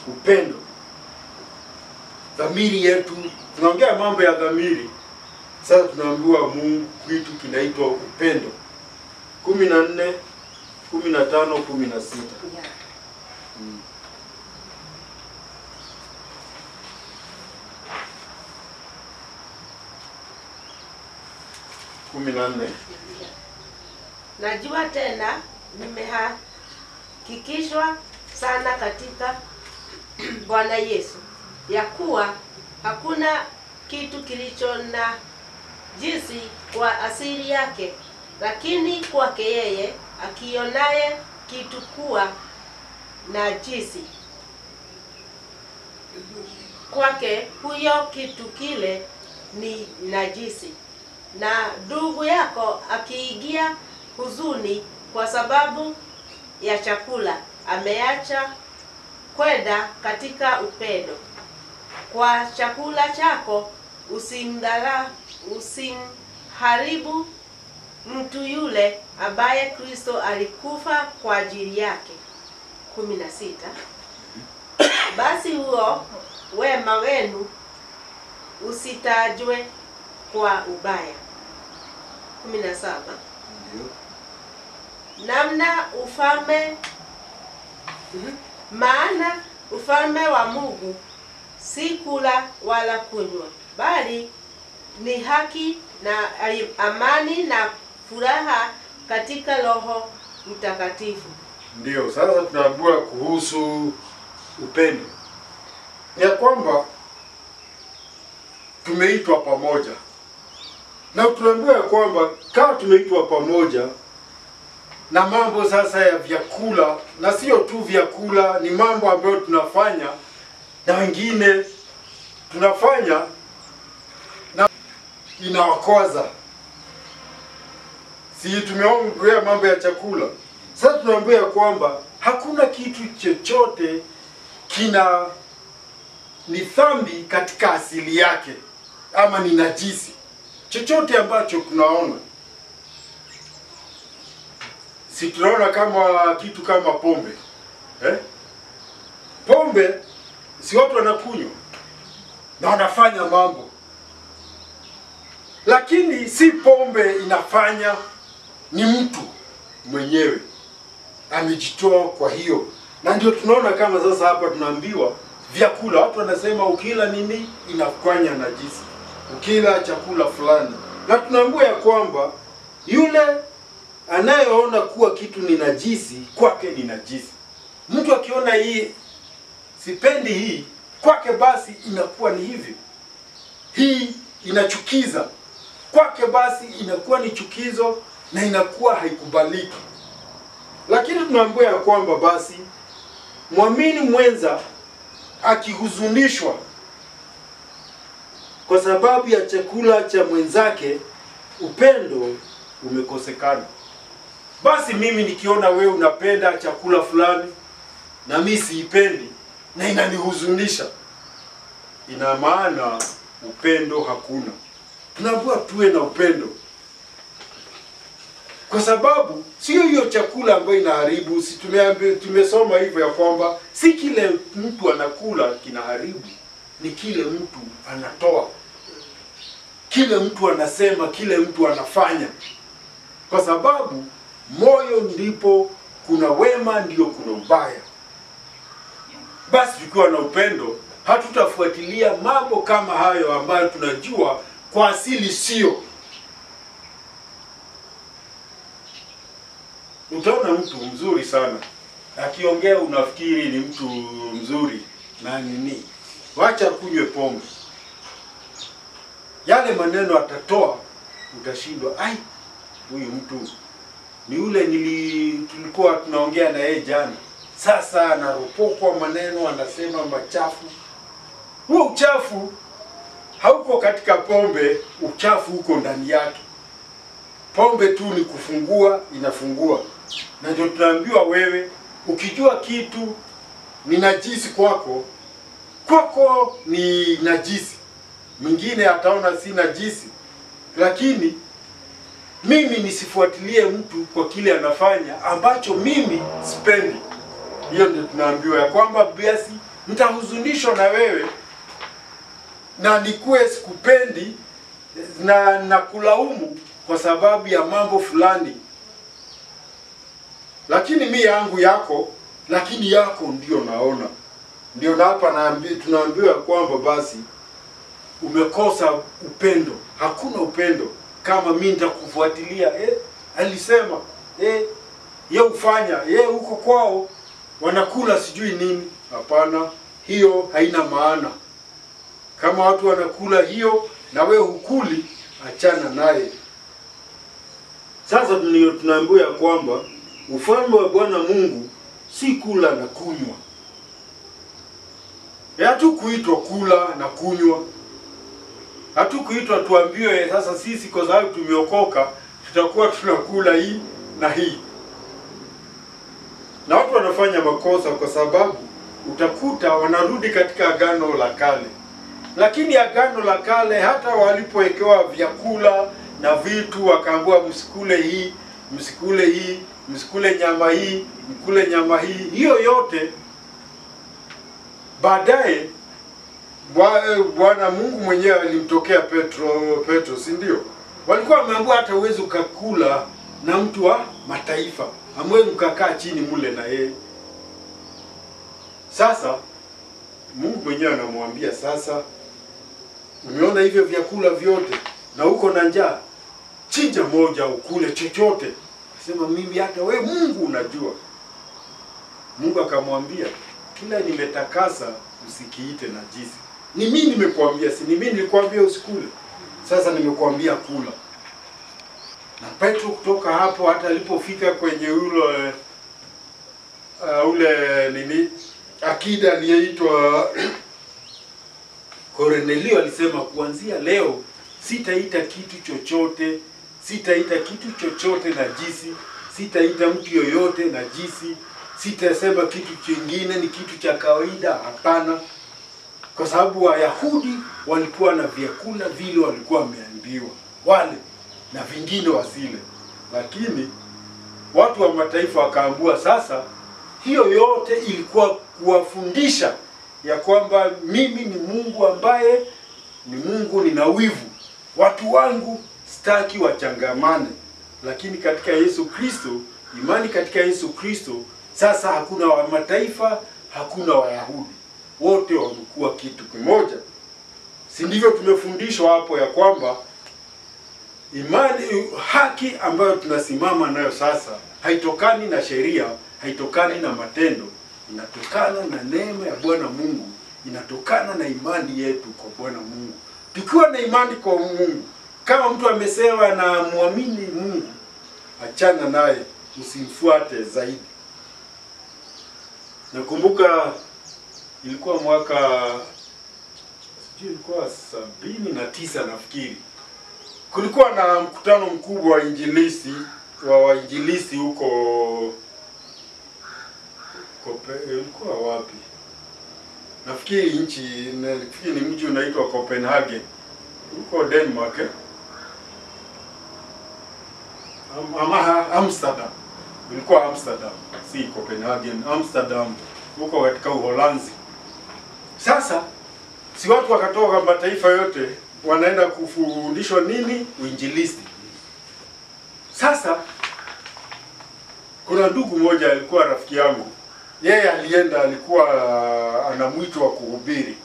Upendo. Dhamiri yetu, tunaongea mambo ya dhamiri. Sasa tunaambiwa Mungu kitu kinaitwa upendo. 14, 15, 16. 14.
Najua tena nimehakikishwa sana katika Bwana Yesu ya kuwa hakuna kitu kilicho na jinsi kwa asili yake, lakini kwake yeye akionaye kitu kuwa na jinsi, kwake huyo kitu kile ni najisi. Na ndugu yako akiingia huzuni kwa sababu ya chakula, ameacha kwenda katika upendo. Kwa chakula chako usimharibu mtu yule ambaye Kristo alikufa kwa ajili yake. 16. Basi huo wema wenu usitajwe kwa ubaya. 17. Namna ufalme maana ufalme wa Mungu si kula wala kunywa, bali ni haki na amani na furaha katika Roho Mtakatifu.
Ndio, sasa tunaambiwa kuhusu upendo. Ya kwamba tumeitwa pamoja. Na tunaambiwa ya kwamba kama tumeitwa pamoja na mambo sasa ya vyakula, na sio tu vyakula, ni mambo ambayo tunafanya na wengine tunafanya na inawakwaza. Si tumeongea mambo ya chakula. Sasa tunaambiwa kwamba hakuna kitu chochote kina ni dhambi katika asili yake ama ni najisi. Chochote ambacho tunaona. Si tunaona kama kitu kama pombe. Pombe si watu wanakunywa na wanafanya mambo. Lakini si pombe inafanya, ni mtu mwenyewe amejitoa kwa hiyo. Na ndio tunaona kama sasa hapa tunaambiwa vyakula, watu wanasema ukila nini inafanya najisi, ukila chakula fulani. Na tunaambiwa ya kwamba yule anayeona kuwa kitu ni najisi, kwake ni najisi. Mtu akiona hii sipendi hii, kwake basi inakuwa ni hivyo. Hii inachukiza, kwake basi inakuwa ni chukizo na inakuwa haikubaliki. Lakini tunaambiwa ya kwamba basi muamini mwenza akihuzunishwa kwa sababu ya chakula cha mwenzake, upendo umekosekana. Basi mimi nikiona wewe unapenda chakula fulani na mimi siipendi na inanihuzunisha, ina maana upendo hakuna. Tunaambiwa tuwe na upendo, kwa sababu sio hiyo chakula ambayo inaharibu. Si tumesoma hivyo ya kwamba si kile mtu anakula kinaharibu, ni kile mtu anatoa, kile mtu anasema, kile mtu anafanya. Kwa sababu moyo ndipo kuna wema, ndio kuna ubaya. Basi tukiwa na upendo, hatutafuatilia mambo kama hayo ambayo tunajua kwa asili sio. Utaona mtu mzuri sana akiongea unafikiri ni mtu mzuri na nini, wacha kunywe pombe, yale maneno atatoa utashindwa, ai huyu mtu ni yule tulikuwa tunaongea na yeye jana. Sasa anaropokwa maneno, anasema machafu. Huo uchafu hauko katika pombe, uchafu uko ndani yake. Pombe tu ni kufungua, inafungua. Na ndio tunaambiwa wewe ukijua kitu ni najisi kwako, kwako ni najisi. Mwingine ataona si najisi, lakini mimi nisifuatilie mtu kwa kile anafanya ambacho mimi sipendi. Hiyo ndio tunaambiwa ya kwamba basi mtahuzunishwa na wewe na nikuwe sikupendi na kulaumu kwa sababu ya mambo fulani. Lakini mimi yangu yako, lakini yako ndio naona. Ndio hapa tunaambiwa kwamba basi umekosa upendo. Hakuna upendo kama mimi nitakufuatilia, alisema, yeye ufanya, yeye huko kwao wanakula sijui nini. Hapana, hiyo haina maana. Kama watu wanakula hiyo na wewe hukuli, achana naye. Sasa tunaambiwa kwamba ufalme wa Bwana Mungu si kula na kunywa. Hatukuitwa kula na kunywa. Hatukuitwa tuambiwe sasa sisi kwa sababu tumeokoka tutakuwa tunakula hii na hii. Na watu wanafanya makosa kwa sababu utakuta wanarudi katika agano la kale. Lakini agano la kale hata walipowekewa vyakula na vitu wakaambiwa msikule hii, msikule hii, msikule nyama hii, mkule nyama hii, hiyo yote baadaye Bwana Mungu mwenyewe alimtokea Petro, si ndio? Walikuwa wameambiwa hata uwezo ukakula na mtu wa mataifa, amwezi mkakaa chini mule na yeye. Sasa Mungu mwenyewe anamwambia sasa, umeona hivyo vyakula vyote na uko na njaa, chinja moja ukule chochote. Sema mimi hata we Mungu unajua. Mungu akamwambia kila nimetakasa usikiite najisi. Ni mimi nimekuambia, si ni mimi nilikwambia usikule. Sasa nimekuambia kula. Na Petro kutoka hapo hata alipofika kwenye ule akida aliyeitwa Kornelio, alisema kuanzia leo sitaita kitu chochote najisi, sitaita mtu yoyote najisi, sitasema kitu kingine ni kitu cha kawaida, hapana. Kwa sababu Wayahudi walikuwa na vyakula vile walikuwa wameambiwa wale na vingine wasile, lakini watu wa mataifa wakaambiwa sasa. Hiyo yote ilikuwa kuwafundisha ya kwamba mimi ni Mungu ambaye ni Mungu, nina wivu, watu wangu sitaki wachangamane. Lakini katika Yesu Kristo, imani katika Yesu Kristo, sasa hakuna wa mataifa, hakuna Wayahudi, wote wamekuwa kitu kimoja. Si ndivyo tumefundishwa hapo ya kwamba imani, haki ambayo tunasimama nayo sasa haitokani na sheria, haitokani na matendo, inatokana na neema ya Bwana Mungu, inatokana na imani yetu kwa Bwana Mungu. Tukiwa na imani kwa Mungu, kama mtu amesema na muamini Mungu, achana naye, usimfuate zaidi. Nakumbuka ilikuwa mwaka ilikuwa 79 nafikiri. Kulikuwa na mkutano mkubwa wa wainjilisti huko ilikuwa wapi? Nafikiri ni mji unaitwa Copenhagen. Huko Denmark. Amsterdam. Ilikuwa Amsterdam, si Copenhagen, Amsterdam, huko katika Uholanzi. Sasa si watu wakatoka mataifa yote wanaenda kufundishwa nini? Uinjilisti. Sasa kuna ndugu mmoja alikuwa rafiki yangu. Yeye alienda, alikuwa ana mwito wa kuhubiri.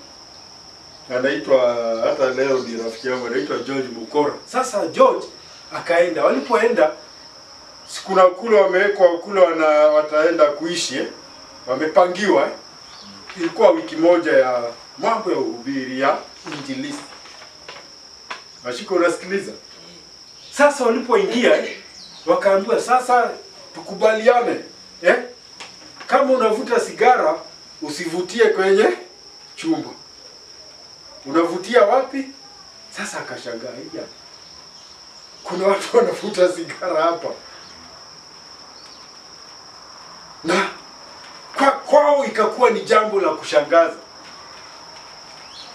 Anaitwa, hata leo ni rafiki yangu, anaitwa George Mukora. Sasa George akaenda, walipoenda sikuna kule wamewekwa kule wataenda kuishi, wamepangiwa. Ilikuwa wiki moja ya mambo ya uhubiri ya injilisti. Mashiko unasikiliza? Sasa walipoingia wakaambiwa sasa tukubaliane, kama unavuta sigara usivutie kwenye chumba. Unavutia wapi? Sasa akashangaa, kuna watu wanavuta sigara hapa. Na kwao ikakuwa ni jambo la kushangaza.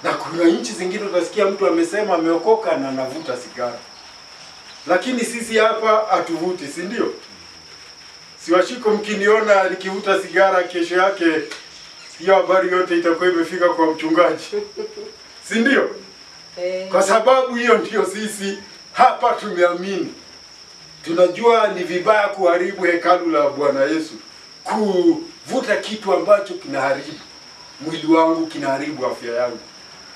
Na kuna nchi zingine utasikia mtu amesema ameokoka na anavuta sigara. Lakini sisi hapa hatuvuti, si ndio? Siwashiko mkiniona nikivuta sigara, kesho yake hiyo habari yote itakuwa imefika kwa mchungaji. Si ndio? Kwa sababu hiyo ndio sisi hapa tumeamini. Tunajua ni vibaya kuharibu hekalu la Bwana Yesu. Kuvuta kitu ambacho kinaharibu mwili wangu, kinaharibu afya yangu.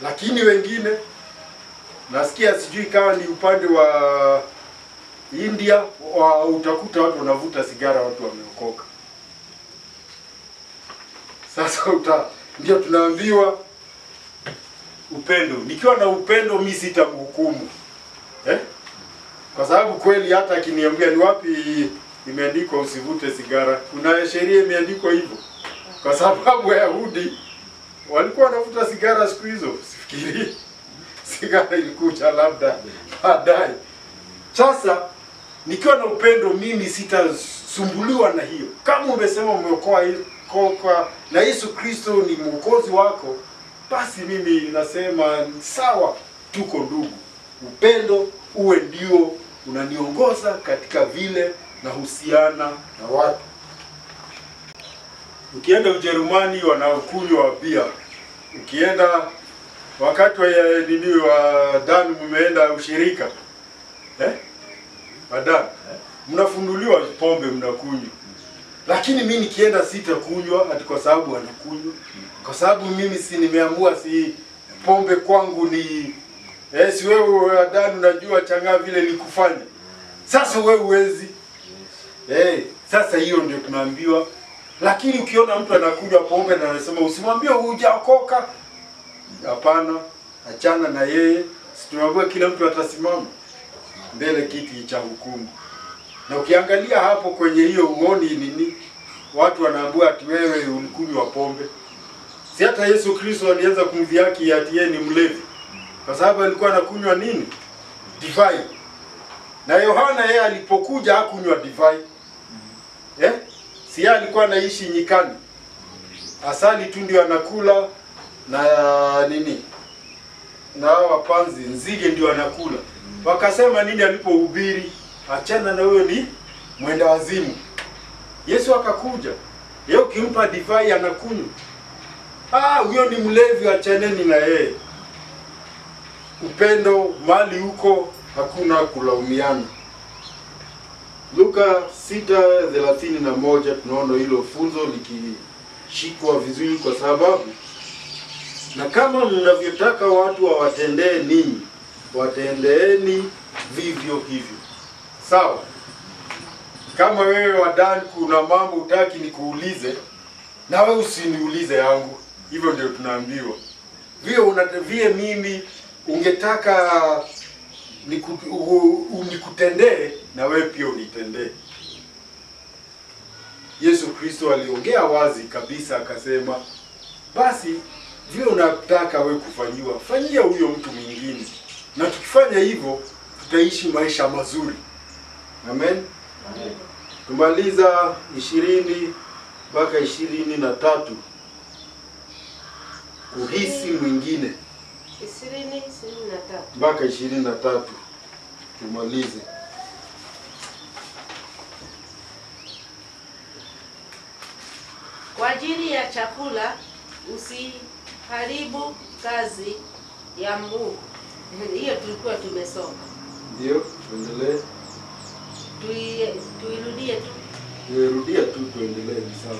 Lakini wengine nasikia, sijui kama ni upande wa India, utakuta watu wanavuta sigara, watu wameokoka. Sasa ndio tunaambiwa upendo. Nikiwa na upendo mimi sitamhukumu. Kwa sababu kweli hata akiniambia ni wapi imeandikwa usivute sigara, kuna sheria imeandikwa hivyo. Kwa sababu Wayahudi walikuwa wanavuta sigara siku hizo, sifikiri sigara ilikuja labda baadaye. Sasa nikiwa na upendo mimi sitasumbuliwa na hiyo. Kama umesema umeokoka na Yesu Kristo ni mwokozi wako, basi mimi nasema sawa, tuko ndugu. Upendo uwe ndio unaniongoza katika vile na husiana na watu. Ukienda Ujerumani wanakunywa bia. Ukienda wakati wa Dan mmeenda ushirika. Baada mnafunduliwa pombe mnakunywa. Lakini mimi nikienda sitakunywa ati kwa sababu anakunywa. Kwa sababu mimi si nimeamua si pombe kwangu ni si wewe Dan unajua changaa vile nikufanya. Sasa wewe uwezi. Sasa hiyo ndio tunaambiwa. Lakini ukiona mtu anakunywa pombe na anasema usimwambie hujaokoka, hapana, achana na yeye, Si tunaambiwa kila mtu atasimama mbele kiti cha hukumu. Na ukiangalia hapo kwenye hiyo uoni nini, watu wanaambiwa ati wewe ulikunywa pombe. Si hata Yesu Kristo alianza kumdhihaki ati yeye ni mlevi, kwa sababu alikuwa anakunywa nini? Divai. Na Yohana yeye alipokuja hakunywa divai. Si yeye alikuwa anaishi nyikani. Asali tu ndio anakula na nini? Na wapanzi, nzige ndio anakula. Wakasema nini alipohubiri? Achana na huyo, ni mwenda wazimu. Yesu akakuja. Yeye ukimpa divai anakunywa. Huyo ni mlevi, achaneni na yeye. Upendo mali huko, hakuna kulaumiana. Luka 6:31 tunaona hilo funzo likishikwa vizuri, kwa sababu na kama mnavyotaka watu wawatendee ninyi, watendeeni vivyo hivyo. Sawa? Kama wewe wadani kuna mambo utaki nikuulize, na wewe usiniulize yangu. Hivyo ndio tunaambiwa. Vile mimi ungetaka nikutendee, na wewe pia unitendee. Yesu Kristo aliongea wazi kabisa akasema, basi vile unataka wewe kufanyiwa, fanyia huyo mtu mwingine. Na tukifanya hivyo tutaishi maisha mazuri. Amen. Amen. Tumaliza 20 mpaka 23. Kuhisi mwingine.
20
mpaka 23. Tumalize.
Kwa ajili ya chakula usiharibu kazi ya Mungu. Hiyo tulikuwa tumesoma.
Ndio, tuendelee.
Tuirudie tu.
Tuendelee, ni sawa.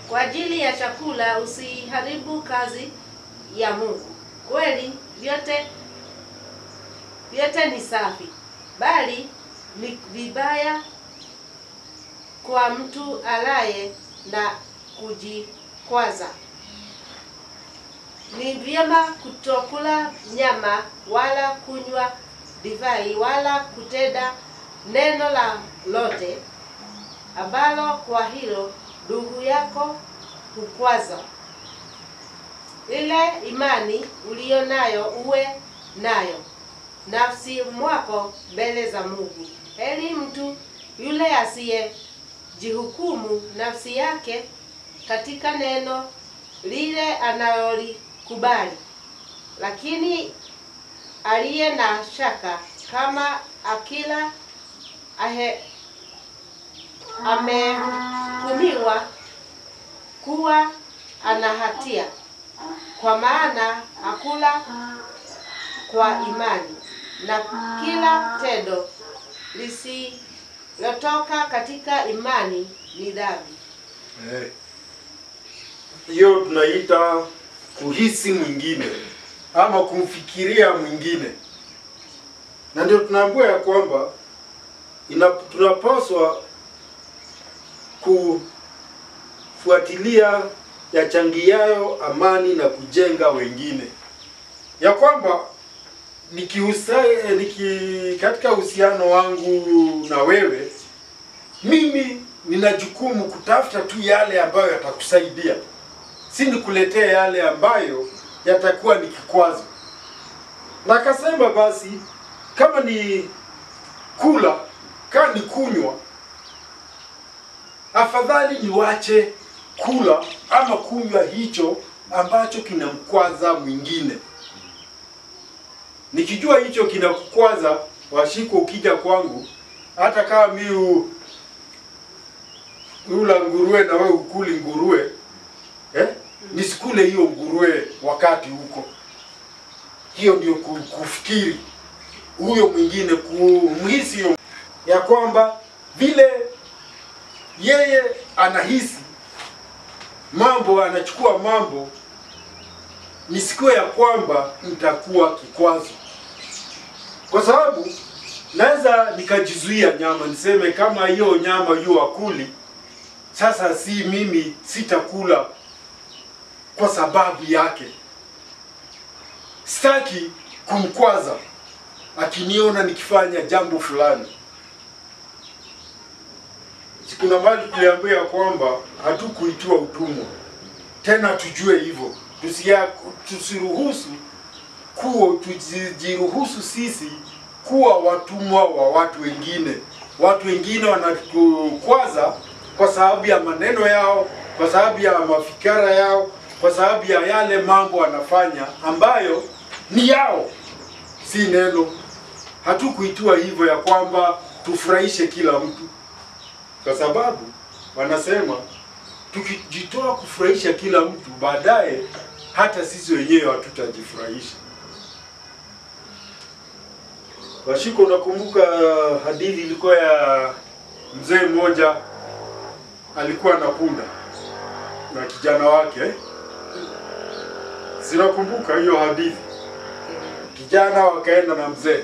Kwa ajili ya chakula usiharibu kazi ya Mungu. Kweli vyote ni safi, bali ni vibaya kwa mtu alaye na kujikwaza. Ni vyema kutokula nyama, wala kunywa divai, wala kutenda neno la lote ambalo kwa hilo ndugu yako hukwaza. Ile imani uliyo nayo uwe nayo nafsi mwako mbele za Mungu. Heri mtu yule asiye jihukumu nafsi yake katika neno lile analolikubali, lakini aliye na shaka kama akila amehukumiwa kuwa ana hatia, kwa maana hakula kwa imani, na kila tendo lisilotoka katika imani ni dhambi.
Hiyo tunaita kuhisi mwingine ama kumfikiria mwingine. Na ndio tunaambiwa ya kwamba tunapaswa kufuatilia yachangiayo amani na kujenga wengine. Ya kwamba katika uhusiano wangu na wewe, mimi nina jukumu kutafuta tu yale ambayo yatakusaidia, si nikuletea yale ambayo yatakuwa ni kikwazo. Na akasema basi kama ni kula, kama ni kunywa, afadhali niwache kula ama kunywa hicho ambacho kinamkwaza mwingine. Nikijua hicho kinakukwaza, washiko ukija kwangu, hata kama mimi ula nguruwe na wewe ukuli nguruwe, nisikule hiyo nguruwe wakati huko. Hiyo ndio kufikiri huyo mwingine, kumhisi ya kwamba vile yeye anahisi mambo, anachukua mambo, nisikuwe ya kwamba nitakuwa kikwazo. Kwa sababu naweza nikajizuia nyama, niseme kama hiyo nyama hiyo akuli, sasa si mimi sitakula kwa sababu yake. Sitaki kumkwaza, akiniona nikifanya jambo fulani. Kuna mahali tuliambiwa kwamba hatukuitiwa utumwa. Tena tujue hivyo. Tusiruhusu tujiruhusu sisi kuwa watumwa wa watu wengine. Watu wengine wanatukwaza kwa sababu ya maneno yao, kwa sababu ya mafikara yao, kwa sababu ya yale mambo wanafanya ambayo ni yao, si neno. Hatukuitiwa hivyo ya kwamba tufurahishe kila mtu, kwa sababu wanasema tukijitoa kufurahisha kila mtu, baadaye hata sisi wenyewe hatutajifurahisha. Washiko, unakumbuka hadithi ilikuwa ya mzee mmoja alikuwa na punda na kijana wake? Sinakumbuka hiyo hadithi. Kijana wakaenda na mzee.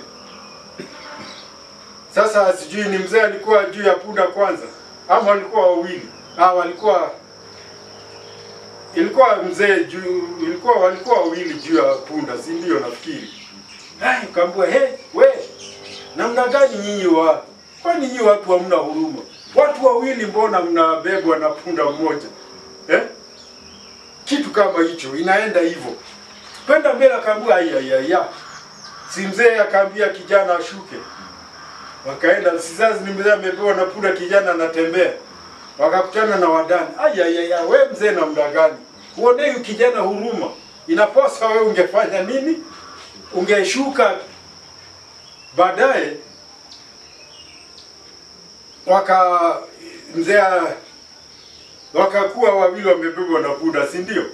Sasa sijui ni mzee alikuwa juu ya punda kwanza ama walikuwa wawili. Walikuwa wawili juu ya punda, si ndio nafikiri. Kaambia, we, namna gani nyinyi kwani nyinyi watu hamna huruma? Watu wawili mbona mnabebwa na punda mmoja? Kitu kama hicho inaenda hivyo. Kwenda mbele akaambia ya. Si mzee akaambia kijana ashuke. Wakaenda, sasa ni mzee amepewa na punda, kijana anatembea. Wakakutana na wadani. We mzee namna gani? Uonei kijana huruma. Inaposa wewe ungefanya nini? Ungeshuka. Baadaye mzee wakakuwa wawili wamebebwa na punda, si ndio?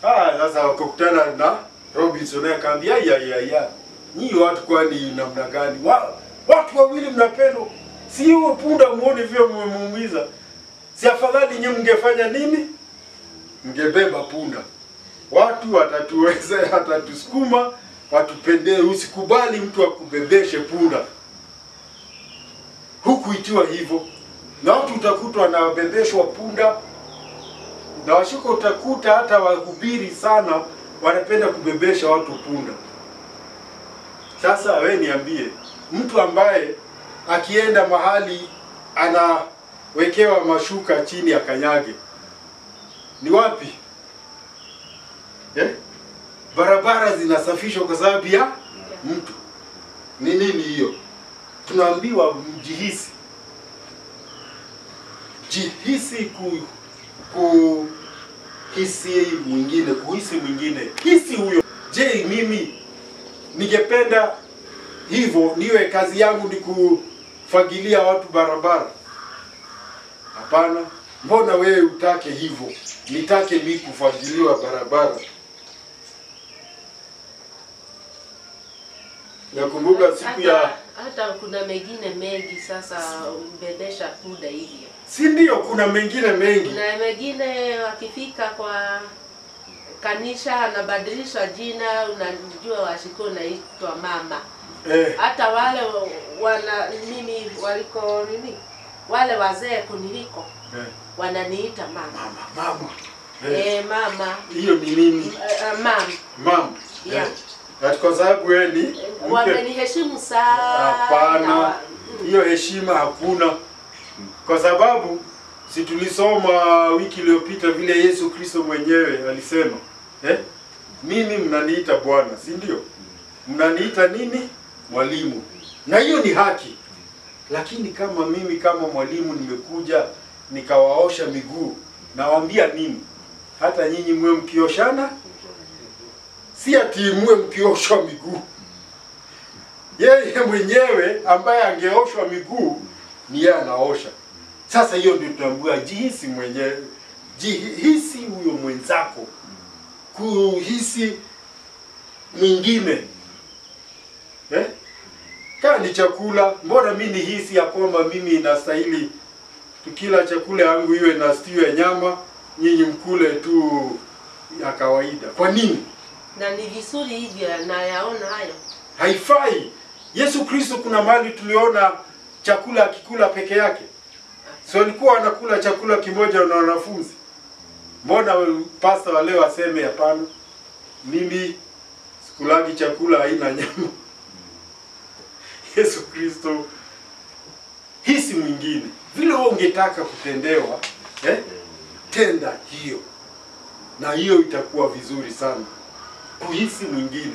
Sasa wakakutana na Robinson akaambia ya. Nyinyi watu kwani namna gani? Watu wawili mnapenda. Si huo punda muone vile mmemuumiza. Si afadhali nyinyi mngefanya nini? Mngebeba punda. Watu watatuweza, watatusukuma, watupendee. Usikubali mtu akubebeshe punda. Hukuitiwa hivyo. Na watu utakuta wanabebeshwa punda. Na Washiko utakuta hata wahubiri sana wanapenda kubebesha watu punda. Sasa wewe niambie, mtu ambaye akienda mahali anawekewa mashuka chini ya kanyage, ni wapi? Barabara zinasafishwa kwa sababu ya mtu. Ni nini hiyo? Tunaambiwa mjihisi. Jihisi kuhisi mwingine. Hisi huyo. Je, mimi ningependa hivyo niwe kazi yangu ni kufagilia watu barabara? Hapana. Mbona wewe utake hivyo? Nitake mimi kufagiliwa barabara. Nakumbuka siku ya
hata kuna mengine mengi sasa mbebesha punda hivyo.
Si ndio, kuna mengine mengi.
Kuna mengine wakifika kwa kanisa anabadilisha jina, unajua Washiko naitwa mama. Hata wale mimi waliko nini? Wale wazee kuniliko. Wananiita mama.
Mama. Mama. Hiyo ni nini? Mama.
Yeah.
Kwa sababu wewe ni
wameniheshimu sana.
Hapana. Hiyo heshima hakuna. Kwa sababu si tulisoma wiki iliyopita vile Yesu Kristo mwenyewe alisema, mimi mnaniita Bwana, si ndio? Mnaniita nini? Mwalimu. Na hiyo ni haki. Lakini kama mimi kama mwalimu nimekuja nikawaosha miguu, nawaambia nini? Hata nyinyi mwe mkioshana, si ati mwe mkioshwa miguu. Yeye mwenyewe ambaye angeoshwa miguu ni yeye anaosha. Sasa hiyo ndio tunaambiwa jihisi mwenyewe. Jihisi huyo mwenzako. Kuhisi mwingine. Kama ni chakula, mbona mimi nihisi ya kwamba mimi inastahili tukila chakula yangu iwe na stew ya nyama, nyinyi mkule tu ya kawaida? Kwa nini?
Na ni vizuri hivyo na yaona hayo.
Haifai. Yesu Kristo kuna mahali tuliona chakula akikula peke yake. So alikuwa anakula chakula kimoja na wanafunzi. Mbona pastor wa leo aseme hapana? Mimi sikulagi chakula haina nyama. Yesu Kristo, hisi mwingine vile wewe ungetaka kutendewa, tenda hiyo, na hiyo itakuwa vizuri sana kuhisi mwingine,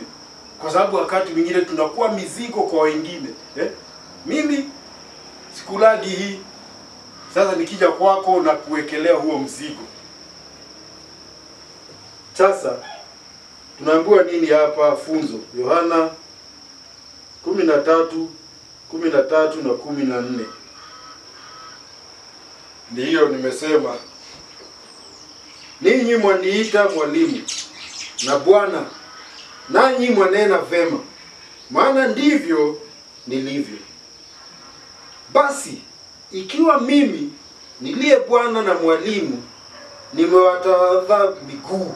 kwa sababu wakati mwingine tunakuwa mizigo kwa wengine. Mimi sikulagi hii, sasa nikija kwako na kuwekelea huo mzigo. Sasa tunaambiwa nini hapa funzo? Yohana 13:13 na 14. Ndiyo nimesema, ninyi mwaniita mwalimu na Bwana, nanyi mwanena vema, maana ndivyo nilivyo. Basi ikiwa mimi niliye Bwana na mwalimu nimewatawadha miguu,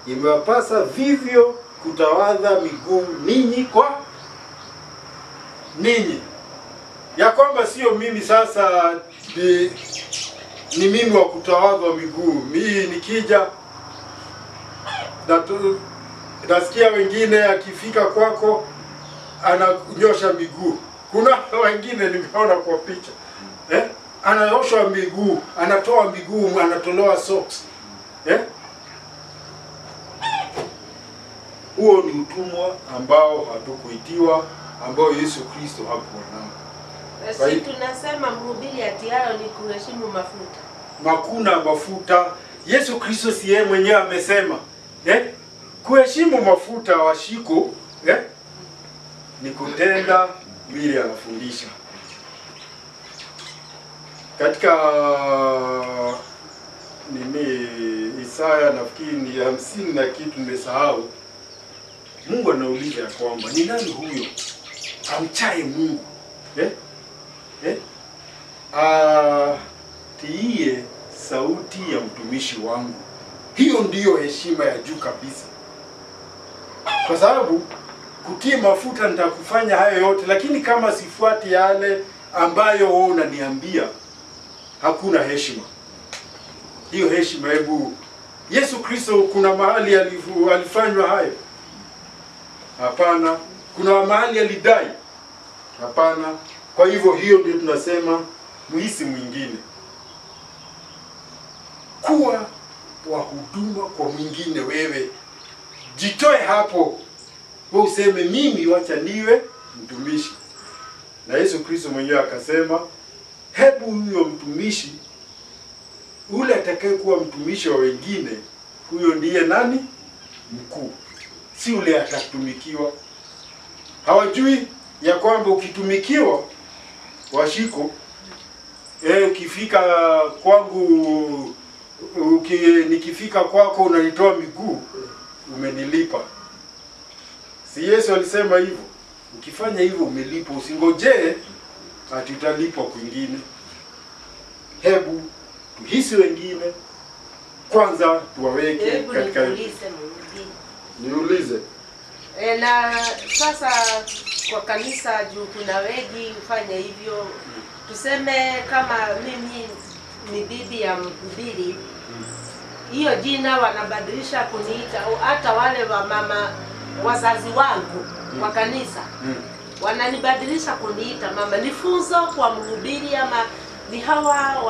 imewapasa vivyo kutawadha miguu ninyi kwa ninyi. Ya kwamba sio mimi sasa ni mimi wa kutawadha miguu. Mimi nikija nasikia wengine akifika kwako ananyosha miguu. Kuna wengine nimeona kwa picha, anaosha miguu, anatoa miguu, anatolewa socks. Huo ni utumwa ambao hatukuitiwa, ambao Yesu Kristo hakuwa nao.
Sisi tunasema mhubiri atiayo ni kuheshimu mafuta.
Makuna mafuta. Yesu Kristo si yeye mwenyewe amesema, kuheshimu mafuta washiko, ni kutenda vile anafundisha. Katika Isaya nafikiri ni 50 na kitu nimesahau, Mungu anauliza ya kwamba ni nani huyo amchaye Mungu, tiie sauti ya mtumishi wangu. Hiyo ndiyo heshima ya juu kabisa, kwa sababu kutii mafuta nitakufanya hayo yote, lakini kama sifuati yale ambayo wewe unaniambia, hakuna heshima. Hiyo heshima, hebu Yesu Kristo kuna mahali alifanywa hayo? Hapana. Kuna mahali alidai? Hapana. Kwa hivyo hiyo ndio tunasema muhisi mwingine, kuwa wa huduma kwa mwingine. Wewe jitoe hapo, wewe useme mimi wacha niwe mtumishi. Na Yesu Kristo mwenyewe akasema, hebu huyo mtumishi ule atakaye kuwa mtumishi wa wengine, huyo ndiye nani? Mkuu, si ule atatumikiwa. Hawajui ya kwamba ukitumikiwa washiko, ukifika kwangu, nikifika kwako unanitoa miguu, umenilipa. Si Yesu alisema hivyo? Ukifanya hivyo umelipa, usingojee ati utalipwa kwingine. Hebu tuhisi wengine kwanza, tuwaweke katika. Niulize.
Na sasa kwa kanisa juu kuna wengi ufanye hivyo, tuseme kama mimi ni bibi ya mhubiri, hiyo jina wanabadilisha kuniita, hata wale wa mama wazazi wangu kwa kanisa wananibadilisha kuniita mama. Ni funzo kwa mhubiri ama ni hawa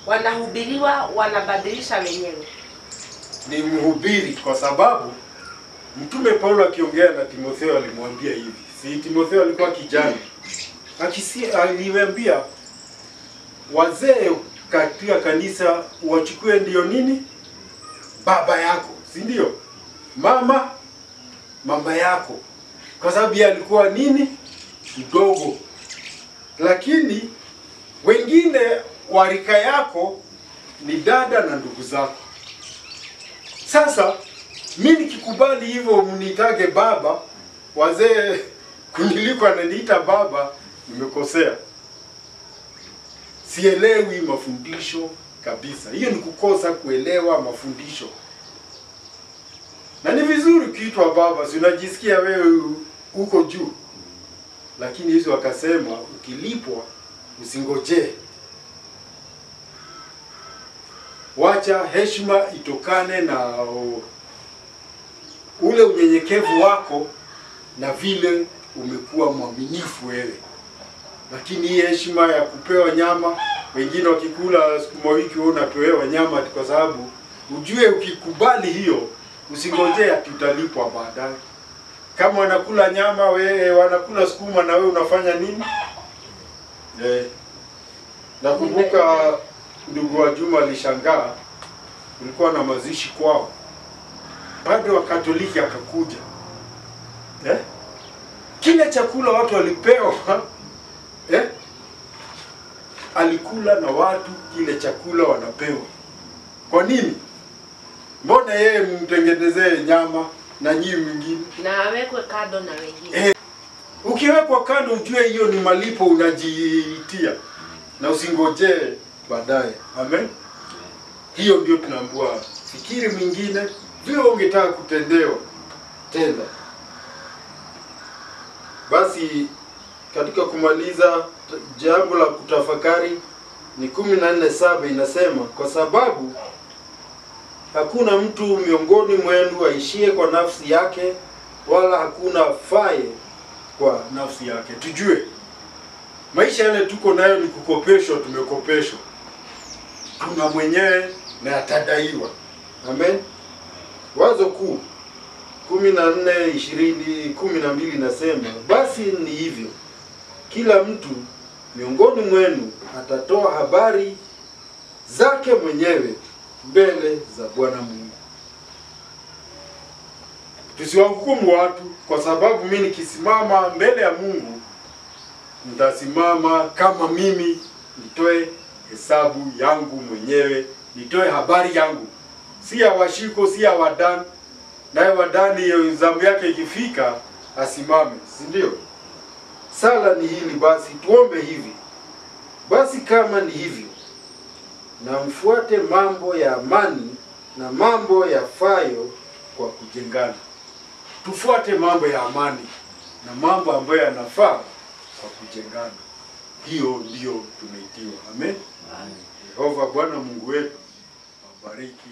wanahubiriwa wanabadilisha wenyewe?
Ni mhubiri, kwa sababu Mtume Paulo akiongea na Timotheo alimwambia hivi. Si Timotheo alikuwa kijana, aliwaambia wazee katika kanisa wachukue ndio nini? Baba yako, si ndio? Mama yako, kwa sababu yeye alikuwa nini? Mdogo. Lakini wengine warika yako ni dada na ndugu zako. Sasa mimi nikikubali hivyo mnitage baba, wazee kuniliko ananiita baba, nimekosea. Sielewi mafundisho kabisa. Hiyo ni kukosa kuelewa mafundisho. Na ni vizuri ukiitwa baba, si unajisikia wewe uko juu. Lakini hizo wakasema ukilipwa usingojee. Wacha heshima itokane na ule unyenyekevu wako na vile umekuwa mwaminifu wewe. Lakini hii heshima ya kupewa nyama, wengine wakikula sukuma wiki wewe unapewa nyama kwa sababu ujue ukikubali hiyo usingojea tutalipwa baadaye. Kama wanakula nyama wewe wanakula sukuma na wewe unafanya nini? Nakumbuka ndugu wa Juma alishangaa, kulikuwa na mazishi kwao. Bado wa Katoliki akakuja. Kile chakula watu walipewa, alikula na watu kile chakula wanapewa. Kwa nini? Mbona yeye mtengenezee nyama na nyinyi mwingine?
Na awekwe kando na wengine.
Ukiwekwa kando ujue hiyo ni malipo unajiitia. Na usingojee baadaye. Amen. Hiyo ndio tunaambiwa. Fikiri mwingine vile ungetaka kutendewa. Tenda. Basi katika kumaliza jambo la kutafakari ni 14:7 inasema, kwa sababu hakuna mtu miongoni mwenu aishie kwa nafsi yake, wala hakuna afaye kwa nafsi yake. Tujue maisha yale tuko nayo ni kukopeshwa, tumekopeshwa. Tuna mwenyewe na atadaiwa. Amen. Wazo kuu 14:12 nasema, basi ni hivyo, kila mtu miongoni mwenu atatoa habari zake mwenyewe mbele za Bwana Mungu. Tusiwahukumu watu, kwa sababu mimi nikisimama mbele ya Mungu nitasimama kama mimi, nitoe hesabu yangu mwenyewe, nitoe habari yangu, si ya Washiko, si ya Wadani. Naye Wadani zamu yake ikifika asimame, si ndio? Sala ni hili basi, tuombe hivi. Basi kama ni hivyo, na mfuate mambo ya amani na mambo yafayo kwa kujengana. Tufuate mambo ya amani na mambo ambayo yanafaa kwa kujengana. Hiyo ndio tumeitiwa. Amen. Yehova Bwana Mungu wetu awabariki.